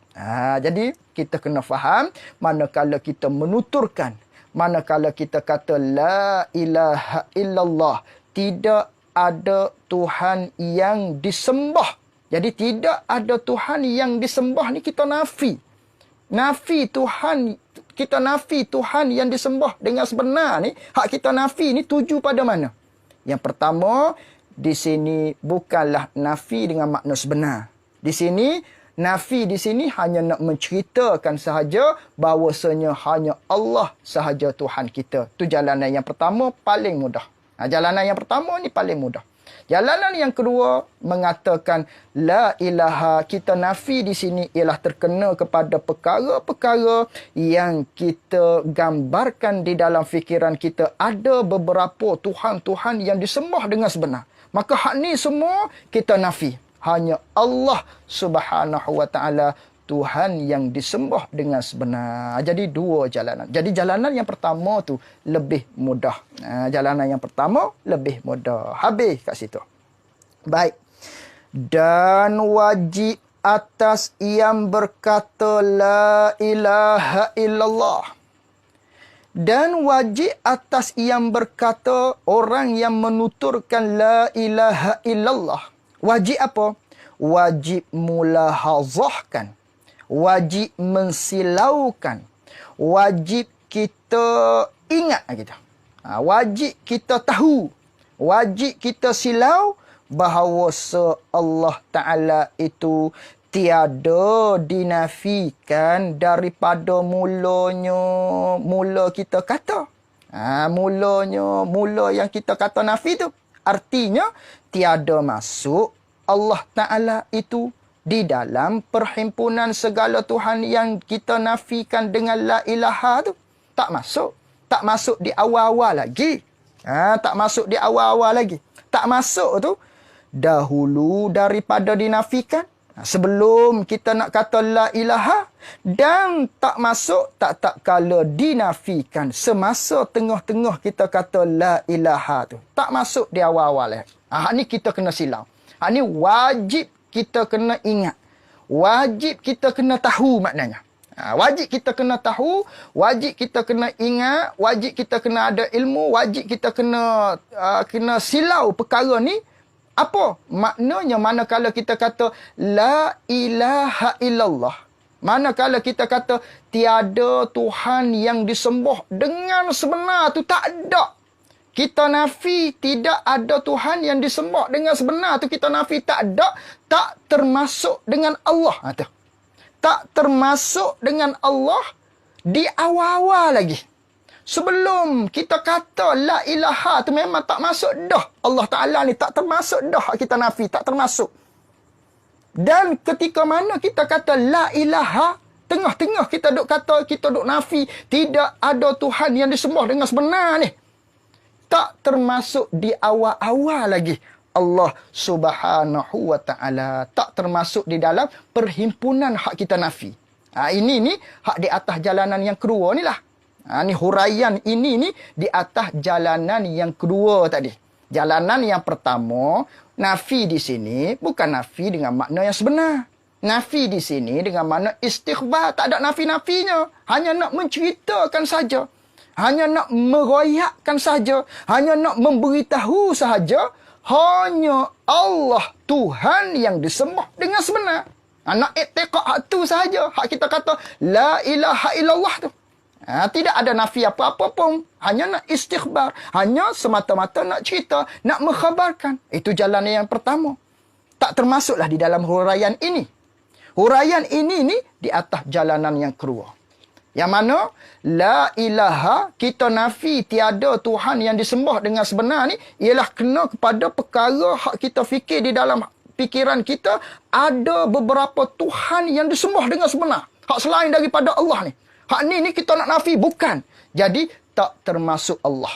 Jadi kita kena faham, manakala kita menuturkan, manakala kita kata la ilaha illallah, tidak ada Tuhan yang disembah. Jadi tidak ada Tuhan yang disembah ni kita nafi. Nafi Tuhan, kita nafi Tuhan yang disembah dengan sebenar ni, hak kita nafi ni tuju pada mana? Yang pertama, di sini bukanlah nafi dengan makna sebenar. Di sini, nafi di sini hanya nak menceritakan sahaja bahawasanya hanya Allah sahaja Tuhan kita. Itu jalanan yang pertama paling mudah. Jalanan yang pertama ni paling mudah. Jalanan yang kedua mengatakan la ilaha, kita nafi di sini ialah terkena kepada perkara-perkara yang kita gambarkan di dalam fikiran kita ada beberapa Tuhan-Tuhan yang disembah dengan sebenar. Maka hak ni semua kita nafi. Hanya Allah Subhanahu wa ta'ala Tuhan yang disembah dengan sebenar. Jadi dua jalanan. Jadi jalanan yang pertama tu lebih mudah. Jalanan yang pertama lebih mudah. Habis kat situ. Baik. Dan wajib atas yang berkata la ilaha illallah. Dan wajib atas yang berkata orang yang menuturkan la ilaha illallah. Wajib apa? Wajib mulahazahkan. Wajib mensilaukan. Wajib kita ingat kita. Wajib kita tahu. Wajib kita silau bahawa Allah Ta'ala itu tiada dinafikan daripada mula kita kata. Mula yang kita kata nafi tu. Artinya, tiada masuk Allah Ta'ala itu di dalam perhimpunan segala Tuhan yang kita nafikan dengan la ilaha tu. Tak masuk. Tak masuk di awal-awal lagi. Tak masuk di awal-awal lagi. Tak masuk tu dahulu daripada dinafikan. Sebelum kita nak kata la ilaha, dan tak masuk tak kala dinafikan semasa tengah-tengah kita kata la ilaha tu. Tak masuk di awal-awal lagi. Hak ni kita kena silau. Hak ni wajib kita kena ingat. Wajib kita kena tahu maknanya. Wajib kita kena tahu, wajib kita kena ingat, wajib kita kena ada ilmu, wajib kita kena silau perkara ni. Apa maknanya manakala kita kata la ilaha illallah? Manakala kita kata tiada Tuhan yang disembah dengan sebenar tu, tak ada. Kita nafi tidak ada Tuhan yang disembah dengan sebenar tu, kita nafi tak ada, tak termasuk dengan Allah. Tak termasuk dengan Allah di awal-awal lagi. Sebelum kita kata la ilaha tu memang tak masuk dah. Allah Ta'ala ni tak termasuk dah kita nafi, tak termasuk. Dan ketika mana kita kata la ilaha, tengah-tengah kita duk kata, kita duk nafi, tidak ada Tuhan yang disembah dengan sebenar ni. Tak termasuk di awal-awal lagi. Allah Subhanahu wa Ta'ala tak termasuk di dalam perhimpunan hak kita nafi. Ini ni hak di atas jalanan yang kedua ni lah. Ni huraian ini ni di atas jalanan yang kedua tadi. Jalanan yang pertama, nafi di sini bukan nafi dengan makna yang sebenar. Nafi di sini dengan makna istighbar. Tak ada nafi-nafinya. Hanya nak menceritakan saja. Hanya nak meroyakkan saja. Hanya nak memberitahu sahaja. Hanya Allah Tuhan yang disembah dengan sebenar. Nak i'tiqad hak tu sahaja. Hak kita kata la ilaha illallah tu. Tidak ada nafi apa-apa pun. Hanya nak istighbar. Hanya semata-mata nak cerita. Nak mengkhabarkan. Itu jalan yang pertama. Tak termasuklah di dalam huraian ini. Huraian ini ni di atas jalanan yang kedua. Yang mana la ilaha, kita nafi tiada Tuhan yang disembah dengan sebenar ni, ialah kena kepada perkara hak kita fikir di dalam fikiran kita, ada beberapa Tuhan yang disembah dengan sebenar. Hak selain daripada Allah ni. Hak ni kita nak nafi, bukan. Jadi, tak termasuk Allah.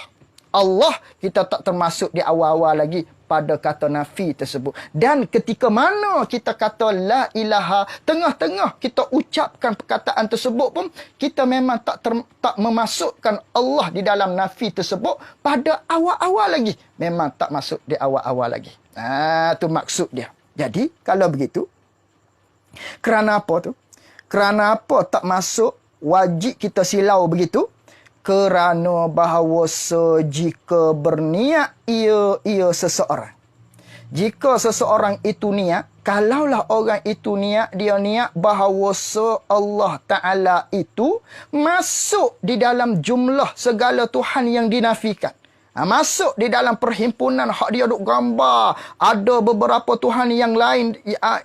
Allah kita tak termasuk di awal-awal lagi pada kata nafi tersebut. Dan ketika mana kita kata la ilaha, tengah-tengah kita ucapkan perkataan tersebut pun, kita memang tak memasukkan Allah di dalam nafi tersebut pada awal-awal lagi. Memang tak masuk di awal-awal lagi. Tu maksud dia. Jadi, kalau begitu, kerana apa tu? Kerana apa tak masuk? Wajib kita silau begitu, kerana bahawa jika berniat ia seseorang. Jika seseorang itu niat, kalaulah orang itu niat, dia niat bahawa Allah Ta'ala itu masuk di dalam jumlah segala Tuhan yang dinafikan. Masuk di dalam perhimpunan hak dia duk gambar. Ada beberapa Tuhan yang lain,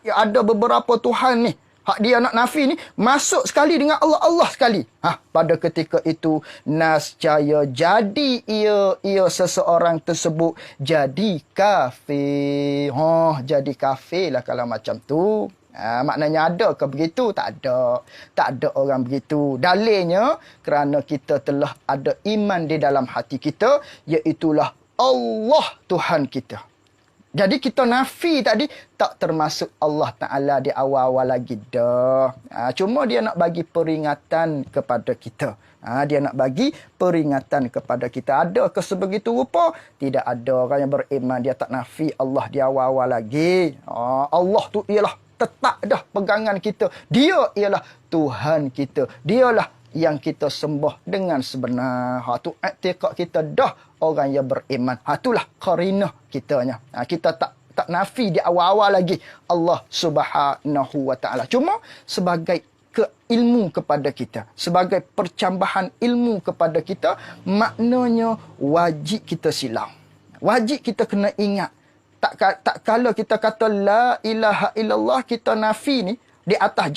ada beberapa Tuhan ni. Hak dia nak nafi ni, masuk sekali dengan Allah sekali. Pada ketika itu, nascaya jadi ia seseorang tersebut jadi kafir. Jadi kafir lah kalau macam tu. Maknanya ada ke begitu? Tak ada. Tak ada orang begitu. Dalilnya, kerana kita telah ada iman di dalam hati kita, iaitulah Allah Tuhan kita. Jadi kita nafi tadi tak termasuk Allah Ta'ala di awal-awal lagi dah. Cuma dia nak bagi peringatan kepada kita. Dia nak bagi peringatan kepada kita. Ada ke sebegitu rupa? Tidak ada orang yang beriman. Dia tak nafi Allah di awal-awal lagi. Allah tu ialah tetap dah pegangan kita. Dia ialah Tuhan kita. Dialah yang kita sembah dengan sebenar. Tu i'tiqad kita dah orang yang beriman. Itulah qarinah kitanya. Kita tak nafi di awal-awal lagi Allah Subhanahu wa Ta'ala. Cuma sebagai ilmu kepada kita, sebagai percambahan ilmu kepada kita, maknanya wajib kita silau. Wajib kita kena ingat tak kala kita kata la ilaha illallah, kita nafi ni di atas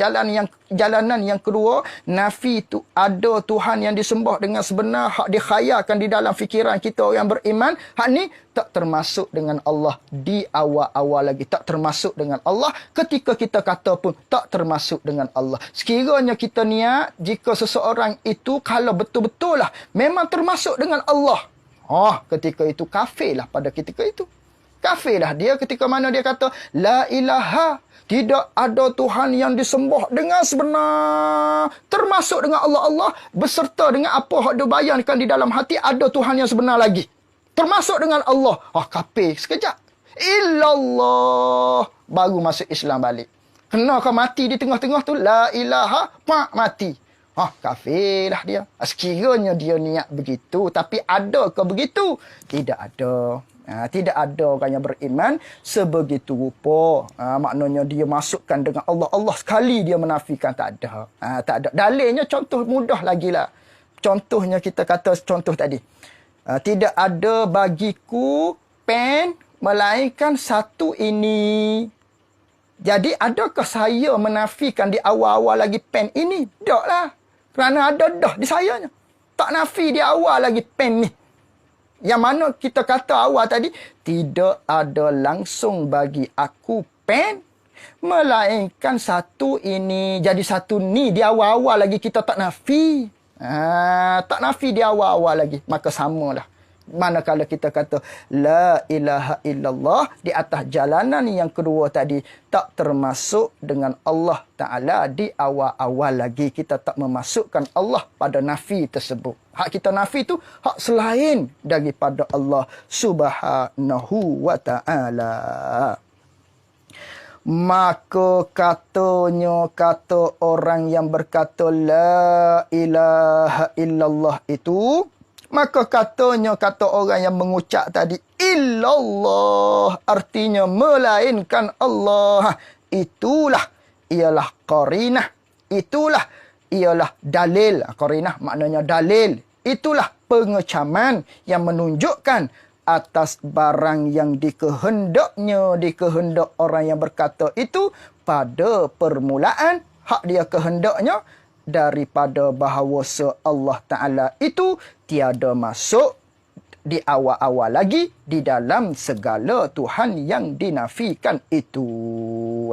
jalanan yang kedua, nafi tu ada Tuhan yang disembah dengan sebenar, hak dikhayalkan di dalam fikiran kita orang beriman, hak ni tak termasuk dengan Allah di awal-awal lagi, tak termasuk dengan Allah ketika kita kata pun tak termasuk dengan Allah. Sekiranya kita niat jika seseorang itu kalau betul-betul lah memang termasuk dengan Allah, ketika itu kafirlah pada ketika itu. Kafirlah dia ketika mana dia kata la ilaha, tidak ada Tuhan yang disembah dengan sebenar, termasuk dengan Allah beserta dengan apa yang dia bayangkan di dalam hati, ada Tuhan yang sebenar lagi, termasuk dengan Allah. Kafir sekejap. Illallah, baru masuk Islam balik. Kena kau mati di tengah-tengah tu la ilaha, mati. Kafirlah dia. Sekiranya dia niat begitu, tapi ada ke begitu? Tidak ada. Tidak ada orang yang beriman sebegitu rupa. Maknanya dia masukkan dengan Allah. Allah sekali dia menafikan. Tak ada. Tak ada. Dalilnya contoh mudah lagi lah. Contohnya kita kata contoh tadi. Tidak ada bagiku pen melainkan satu ini. Jadi adakah saya menafikan di awal-awal lagi pen ini? Tak lah. Kerana ada dah di sayanya. Tak nafi di awal lagi pen ni. Yang mana kita kata awal tadi, tidak ada langsung bagi aku pen, melainkan satu ini. Jadi satu ni di awal-awal lagi kita tak nafi. Tak nafi di awal-awal lagi. Maka samalah. Manakala kita kata la ilaha illallah di atas jalanan yang kedua tadi, tak termasuk dengan Allah Ta'ala di awal-awal lagi. Kita tak memasukkan Allah pada nafi tersebut. Hak kita nafi tu hak selain daripada Allah Subhanahu wa Ta'ala. Maka katanya kata orang yang berkata la ilaha illallah itu, maka katanya kata orang yang mengucap tadi illallah, artinya melainkan Allah, itulah ialah qarinah, itulah ialah dalil. Qarinah maknanya dalil, itulah pengecaman yang menunjukkan atas barang yang dikehendak orang yang berkata itu pada permulaan hak dia kehendaknya, daripada bahawa Allah Ta'ala itu tiada masuk di awal-awal lagi di dalam segala Tuhan yang dinafikan itu.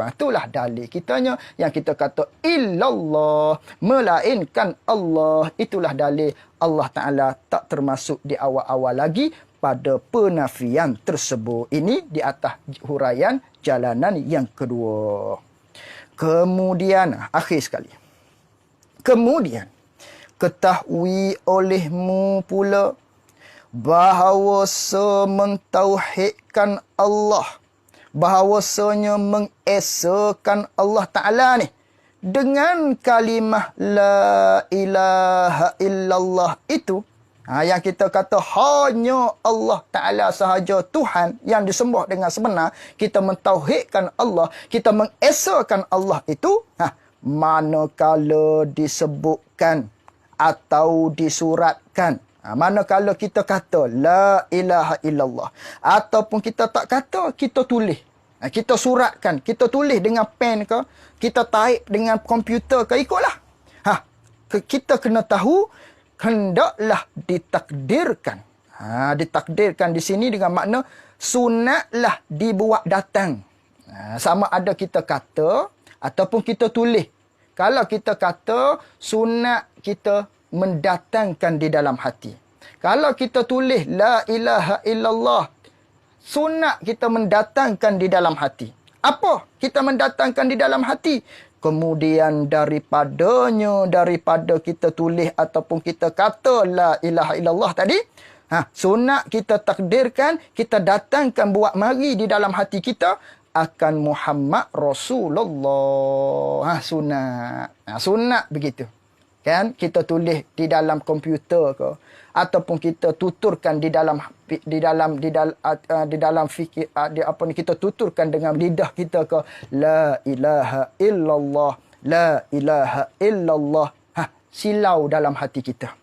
Itulah dalil kitanya yang kita kata illallah, melainkan Allah. Itulah dalil Allah Ta'ala tak termasuk di awal-awal lagi pada penafian tersebut. Ini di atas huraian jalanan yang kedua. Kemudian, akhir sekali. Kemudian, ketahui olehmu pula bahawa mentauhidkan Allah, bahawasanya mengesakan Allah Ta'ala ni dengan kalimah la ilaha illallah itu, yang kita kata hanya Allah Ta'ala sahaja Tuhan yang disembah dengan sebenar, kita mentauhidkan Allah, kita mengesakan Allah itu, manakala disebutkan atau disuratkan, manakala kita kata la ilaha illallah, ataupun kita tak kata, kita tulis, kita suratkan, kita tulis dengan pen ke, kita type dengan komputer ke, ikutlah. Kita kena tahu hendaklah ditakdirkan. Ditakdirkan di sini dengan makna sunatlah dibuat datang. Sama ada kita kata ataupun kita tulis. Kalau kita kata, sunat kita mendatangkan di dalam hati. Kalau kita tulis la ilaha illallah, sunat kita mendatangkan di dalam hati. Apa kita mendatangkan di dalam hati? Kemudian daripada kita tulis ataupun kita kata la ilaha illallah tadi, sunat kita takdirkan, kita datangkan buat mari di dalam hati kita akan Muhammad Rasulullah. Sunat begitu. Kan? Kita tulis di dalam komputer ke, ataupun kita tuturkan di dalam fikir, kita tuturkan dengan lidah kita ke, la ilaha illallah, la ilaha illallah. Silau dalam hati kita.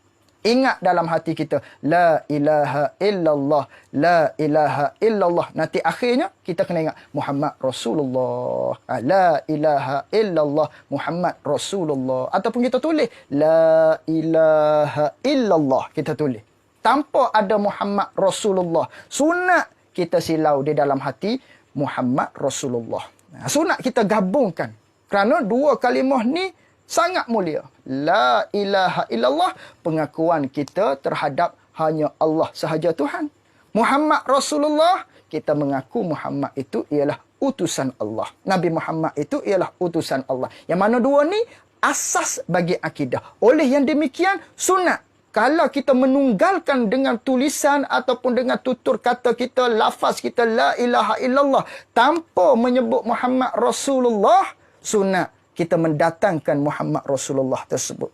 Ingat dalam hati kita, la ilaha illallah, la ilaha illallah. Nanti akhirnya kita kena ingat Muhammad Rasulullah. La ilaha illallah Muhammad Rasulullah. Ataupun kita tulis la ilaha illallah, kita tulis tanpa ada Muhammad Rasulullah. Sunat kita silau di dalam hati Muhammad Rasulullah. Sunat kita gabungkan. Kerana dua kalimah ni sangat mulia. La ilaha illallah, pengakuan kita terhadap hanya Allah sahaja Tuhan. Muhammad Rasulullah, kita mengaku Muhammad itu ialah utusan Allah. Nabi Muhammad itu ialah utusan Allah. Yang mana dua ni asas bagi akidah. Oleh yang demikian, sunat. Kalau kita menunggalkan dengan tulisan ataupun dengan tutur kata kita, lafaz kita la ilaha illallah tanpa menyebut Muhammad Rasulullah, sunat kita mendatangkan Muhammad Rasulullah tersebut.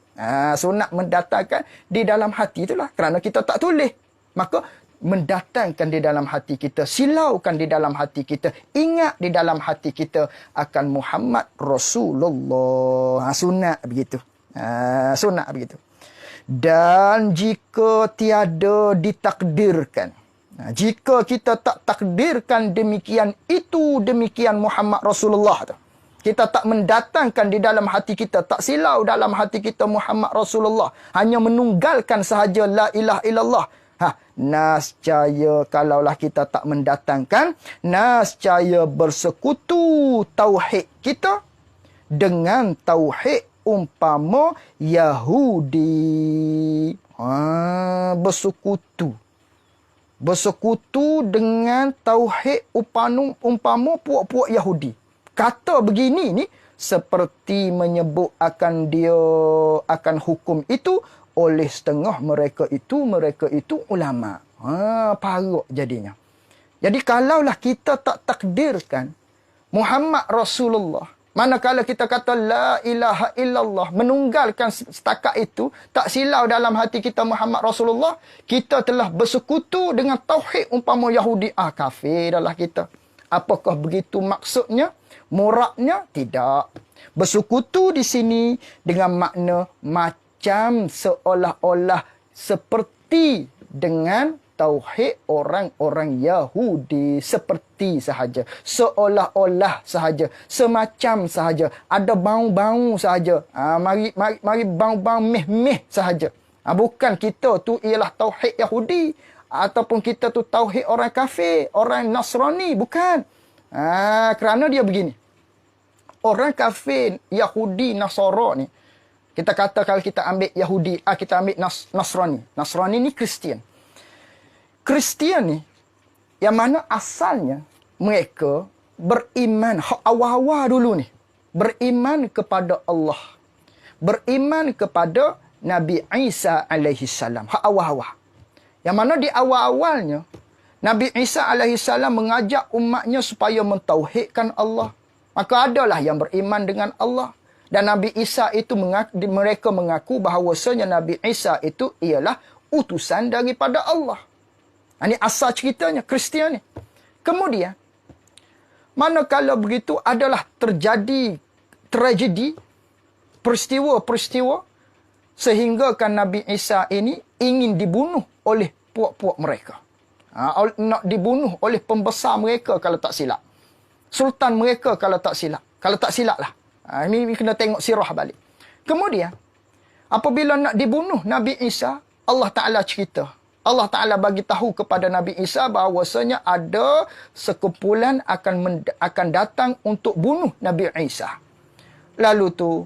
Sunat mendatangkan di dalam hati itulah. Kerana kita tak tulis. Maka mendatangkan di dalam hati kita. Silaukan di dalam hati kita. Ingat di dalam hati kita akan Muhammad Rasulullah. Sunat begitu. Sunat begitu. Dan jika tiada ditakdirkan. Jika kita tak takdirkan demikian, itu demikian Muhammad Rasulullah tu. Kita tak mendatangkan di dalam hati kita, tak silau dalam hati kita Muhammad Rasulullah. Hanya menunggalkan sahaja la ilaha illallah. Nascaya kalaulah kita tak mendatangkan, nascaya bersekutu tauhid kita dengan tauhid umpama Yahudi. Bersekutu. Bersekutu dengan tauhid umpama puak-puak Yahudi. Kata begini ni seperti menyebut akan hukum itu oleh setengah mereka itu ulama. Paruk jadinya. Jadi kalaulah kita tak takdirkan Muhammad Rasulullah, manakala kita kata la ilaha illallah, menunggalkan setakat itu, tak silau dalam hati kita Muhammad Rasulullah, kita telah bersekutu dengan tauhid umpama Yahudi. Kafir dah lah kita. Apakah begitu maksudnya? Muraknya tidak. Bersekutu di sini dengan makna macam seolah-olah seperti dengan tauhid orang-orang Yahudi. Seperti sahaja. Seolah-olah sahaja. Semacam sahaja. Ada bau-bau sahaja. Mari bau-bau meh-meh sahaja. Bukan kita tu ialah tauhid Yahudi. Ataupun kita tu tauhid orang kafir. Orang Nasrani. Bukan. Kerana dia begini. Orang kafir, Yahudi, Nasara ni. Kita kata kalau kita ambil Yahudi, kita ambil Nasrani. Nasrani ni Kristian. Kristian ni, yang mana asalnya mereka beriman, awal-awal dulu ni. Beriman kepada Allah. Beriman kepada Nabi Isa alaihissalam. Awal-awal. Yang mana di awal-awalnya, Nabi Isa alaihissalam mengajak umatnya supaya mentauhidkan Allah. Maka adalah yang beriman dengan Allah. Dan Nabi Isa itu mereka mengaku bahawasanya Nabi Isa itu ialah utusan daripada Allah. Ini asal ceritanya, Kristian ni. Kemudian, manakala begitu adalah terjadi tragedi, peristiwa-peristiwa, sehinggakan Nabi Isa ini ingin dibunuh oleh puak-puak mereka. Nak dibunuh oleh pembesar mereka kalau tak silap. Sultan mereka kalau tak silap. Kalau tak silap lah. Ini kena tengok sirah balik. Kemudian, apabila nak dibunuh Nabi Isa, Allah Ta'ala cerita. Allah Ta'ala bagi tahu kepada Nabi Isa bahawasanya ada sekumpulan akan datang untuk bunuh Nabi Isa. Lalu tu,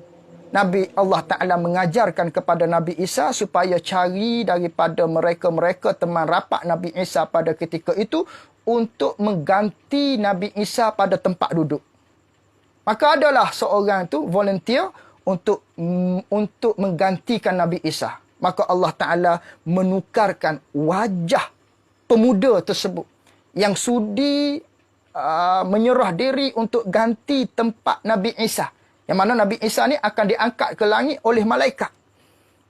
Allah Ta'ala mengajarkan kepada Nabi Isa supaya cari daripada mereka-mereka teman rapat Nabi Isa pada ketika itu untuk mengganti Nabi Isa pada tempat duduk. Maka adalah seorang tu volunteer untuk menggantikan Nabi Isa. Maka Allah Ta'ala menukarkan wajah pemuda tersebut yang sudi menyerah diri untuk ganti tempat Nabi Isa. Yang mana Nabi Isa ni akan diangkat ke langit oleh malaikat.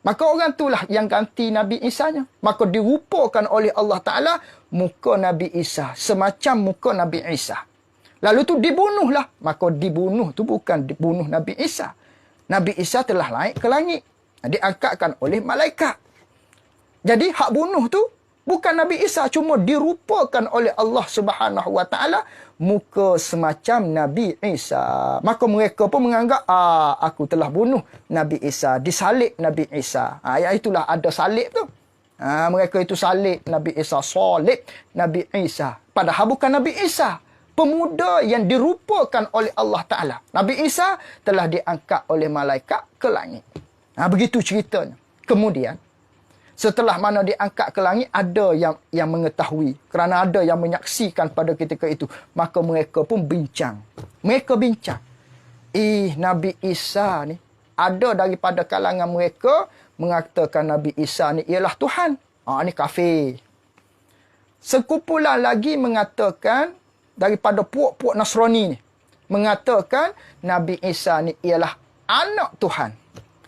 Maka orang itulah yang ganti Nabi Isanya. Maka dirupakan oleh Allah Ta'ala muka Nabi Isa. Semacam muka Nabi Isa. Lalu tu dibunuhlah. Maka dibunuh tu bukan dibunuh Nabi Isa. Nabi Isa telah naik ke langit. Diangkatkan oleh malaikat. Jadi hak bunuh tu bukan Nabi Isa, cuma dirupakan oleh Allah Subhanahu Wa Taala muka semacam Nabi Isa. Maka mereka pun menganggap, aku telah bunuh Nabi Isa, disalib Nabi Isa. Itulah ada salib tu. Mereka itu salib Nabi Isa, salib Nabi Isa. Padahal bukan Nabi Isa, pemuda yang dirupakan oleh Allah Ta'ala. Nabi Isa telah diangkat oleh malaikat ke langit. Begitu ceritanya. Kemudian, setelah mana diangkat ke langit, ada yang mengetahui. Kerana ada yang menyaksikan pada ketika itu. Maka mereka pun bincang. Mereka bincang. Nabi Isa ni, ada daripada kalangan mereka mengatakan Nabi Isa ni ialah Tuhan. Ni kafir. Sekumpulan lagi mengatakan, daripada puak-puak Nasrani ni, mengatakan Nabi Isa ni ialah anak Tuhan.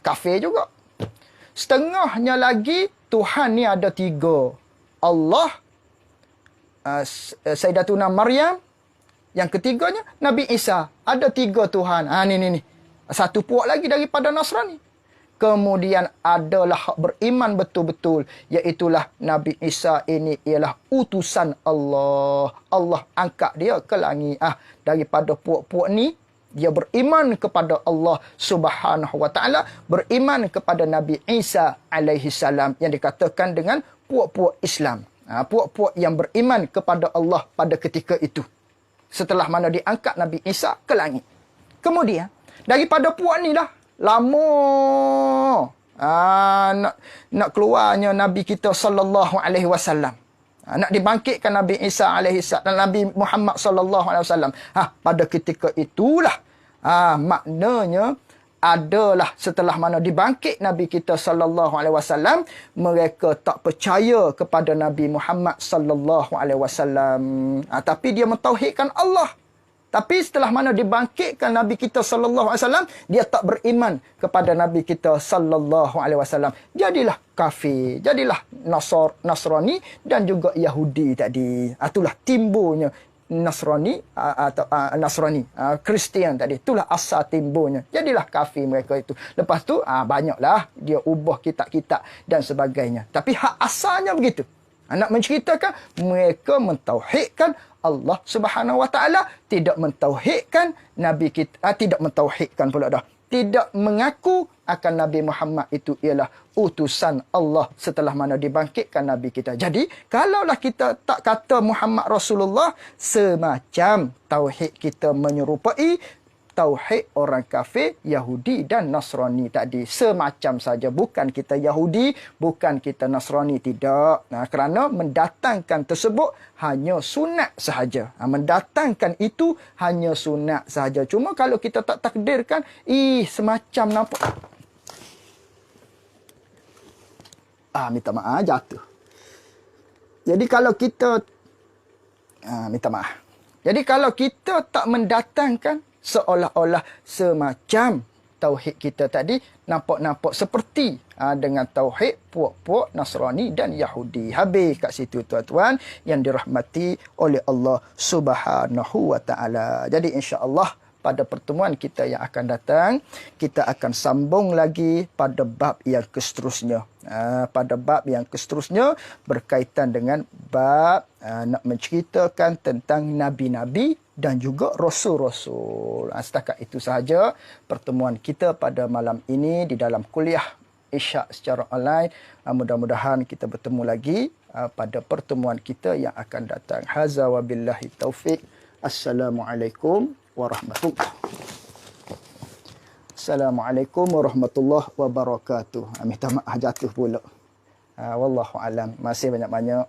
Kafir juga. Setengahnya lagi, Tuhan ni ada 3. Allah, Sayyidatuna Maryam. Yang ketiganya, Nabi Isa. Ada 3 Tuhan. Ni. Satu puak lagi daripada Nasrani. Kemudian adalah hak beriman betul-betul. Iaitulah Nabi Isa ini ialah utusan Allah. Allah angkat dia ke langit. Daripada puak-puak ni, dia beriman kepada Allah Subhanahu Wa Taala, beriman kepada Nabi Isa alaihi salam yang dikatakan dengan puak-puak Islam. Puak-puak yang beriman kepada Allah pada ketika itu. Setelah mana diangkat Nabi Isa ke langit. Kemudian, daripada puak ni dah, lama nak keluarnya Nabi kita sallallahu alaihi wasallam. Nak dibangkitkan Nabi Isa alaihi salam, Nabi Muhammad sallallahu alaihi wasallam. Pada ketika itulah maknanya adalah setelah mana dibangkit Nabi kita sallallahu alaihi wasallam, mereka tak percaya kepada Nabi Muhammad sallallahu alaihi wasallam. Tapi dia mentauhidkan Allah. Tapi setelah mana dibangkitkan Nabi kita sallallahu alaihi wasallam, dia tak beriman kepada Nabi kita sallallahu alaihi wasallam. Jadilah kafir, jadilah Nasrani dan juga Yahudi tadi. Itulah timbulnya Nasrani atau Nasrani, Kristian tadi. Itulah asal timbulnya. Jadilah kafir mereka itu. Lepas tu banyaklah dia ubah kitab-kitab dan sebagainya. Tapi hak asalnya begitu. Nak menceritakan mereka mentauhidkan Allah Subhanahu Wa Taala, tidak mentauhidkan Nabi kita, tidak mentauhidkan pula dah. Tidak mengaku akan Nabi Muhammad itu ialah utusan Allah setelah mana dibangkitkan Nabi kita. Jadi, kalaulah kita tak kata Muhammad Rasulullah, semacam tauhid kita menyerupai tauhid orang kafir, Yahudi dan Nasrani tadi. Semacam saja. Bukan kita Yahudi, bukan kita Nasrani. Tidak. Kerana mendatangkan tersebut hanya sunat sahaja. Mendatangkan itu hanya sunat sahaja. Cuma kalau kita tak takdirkan, semacam nampak. Minta maaf, jatuh. Jadi kalau kita... minta maaf. Jadi kalau kita tak mendatangkan, seolah-olah semacam tauhid kita tadi nampak-nampak seperti dengan tauhid puak-puak Nasrani dan Yahudi. Habis kat situ tuan-tuan yang dirahmati oleh Allah Subhanahu Wa Taala. Jadi insya-Allah pada pertemuan kita yang akan datang, kita akan sambung lagi pada bab yang seterusnya. Pada bab yang seterusnya berkaitan dengan bab nak menceritakan tentang nabi-nabi dan juga rasul-rasul. Setakat itu sahaja pertemuan kita pada malam ini di dalam kuliah Isyak secara online. Mudah-mudahan kita bertemu lagi pada pertemuan kita yang akan datang. Haza wa billahi taufiq. Assalamualaikum warahmatullahi wabarakatuh. Assalamualaikum warahmatullahi wabarakatuh. Minta maaf jatuh pula. Wallahu alam. Masih banyak-banyak.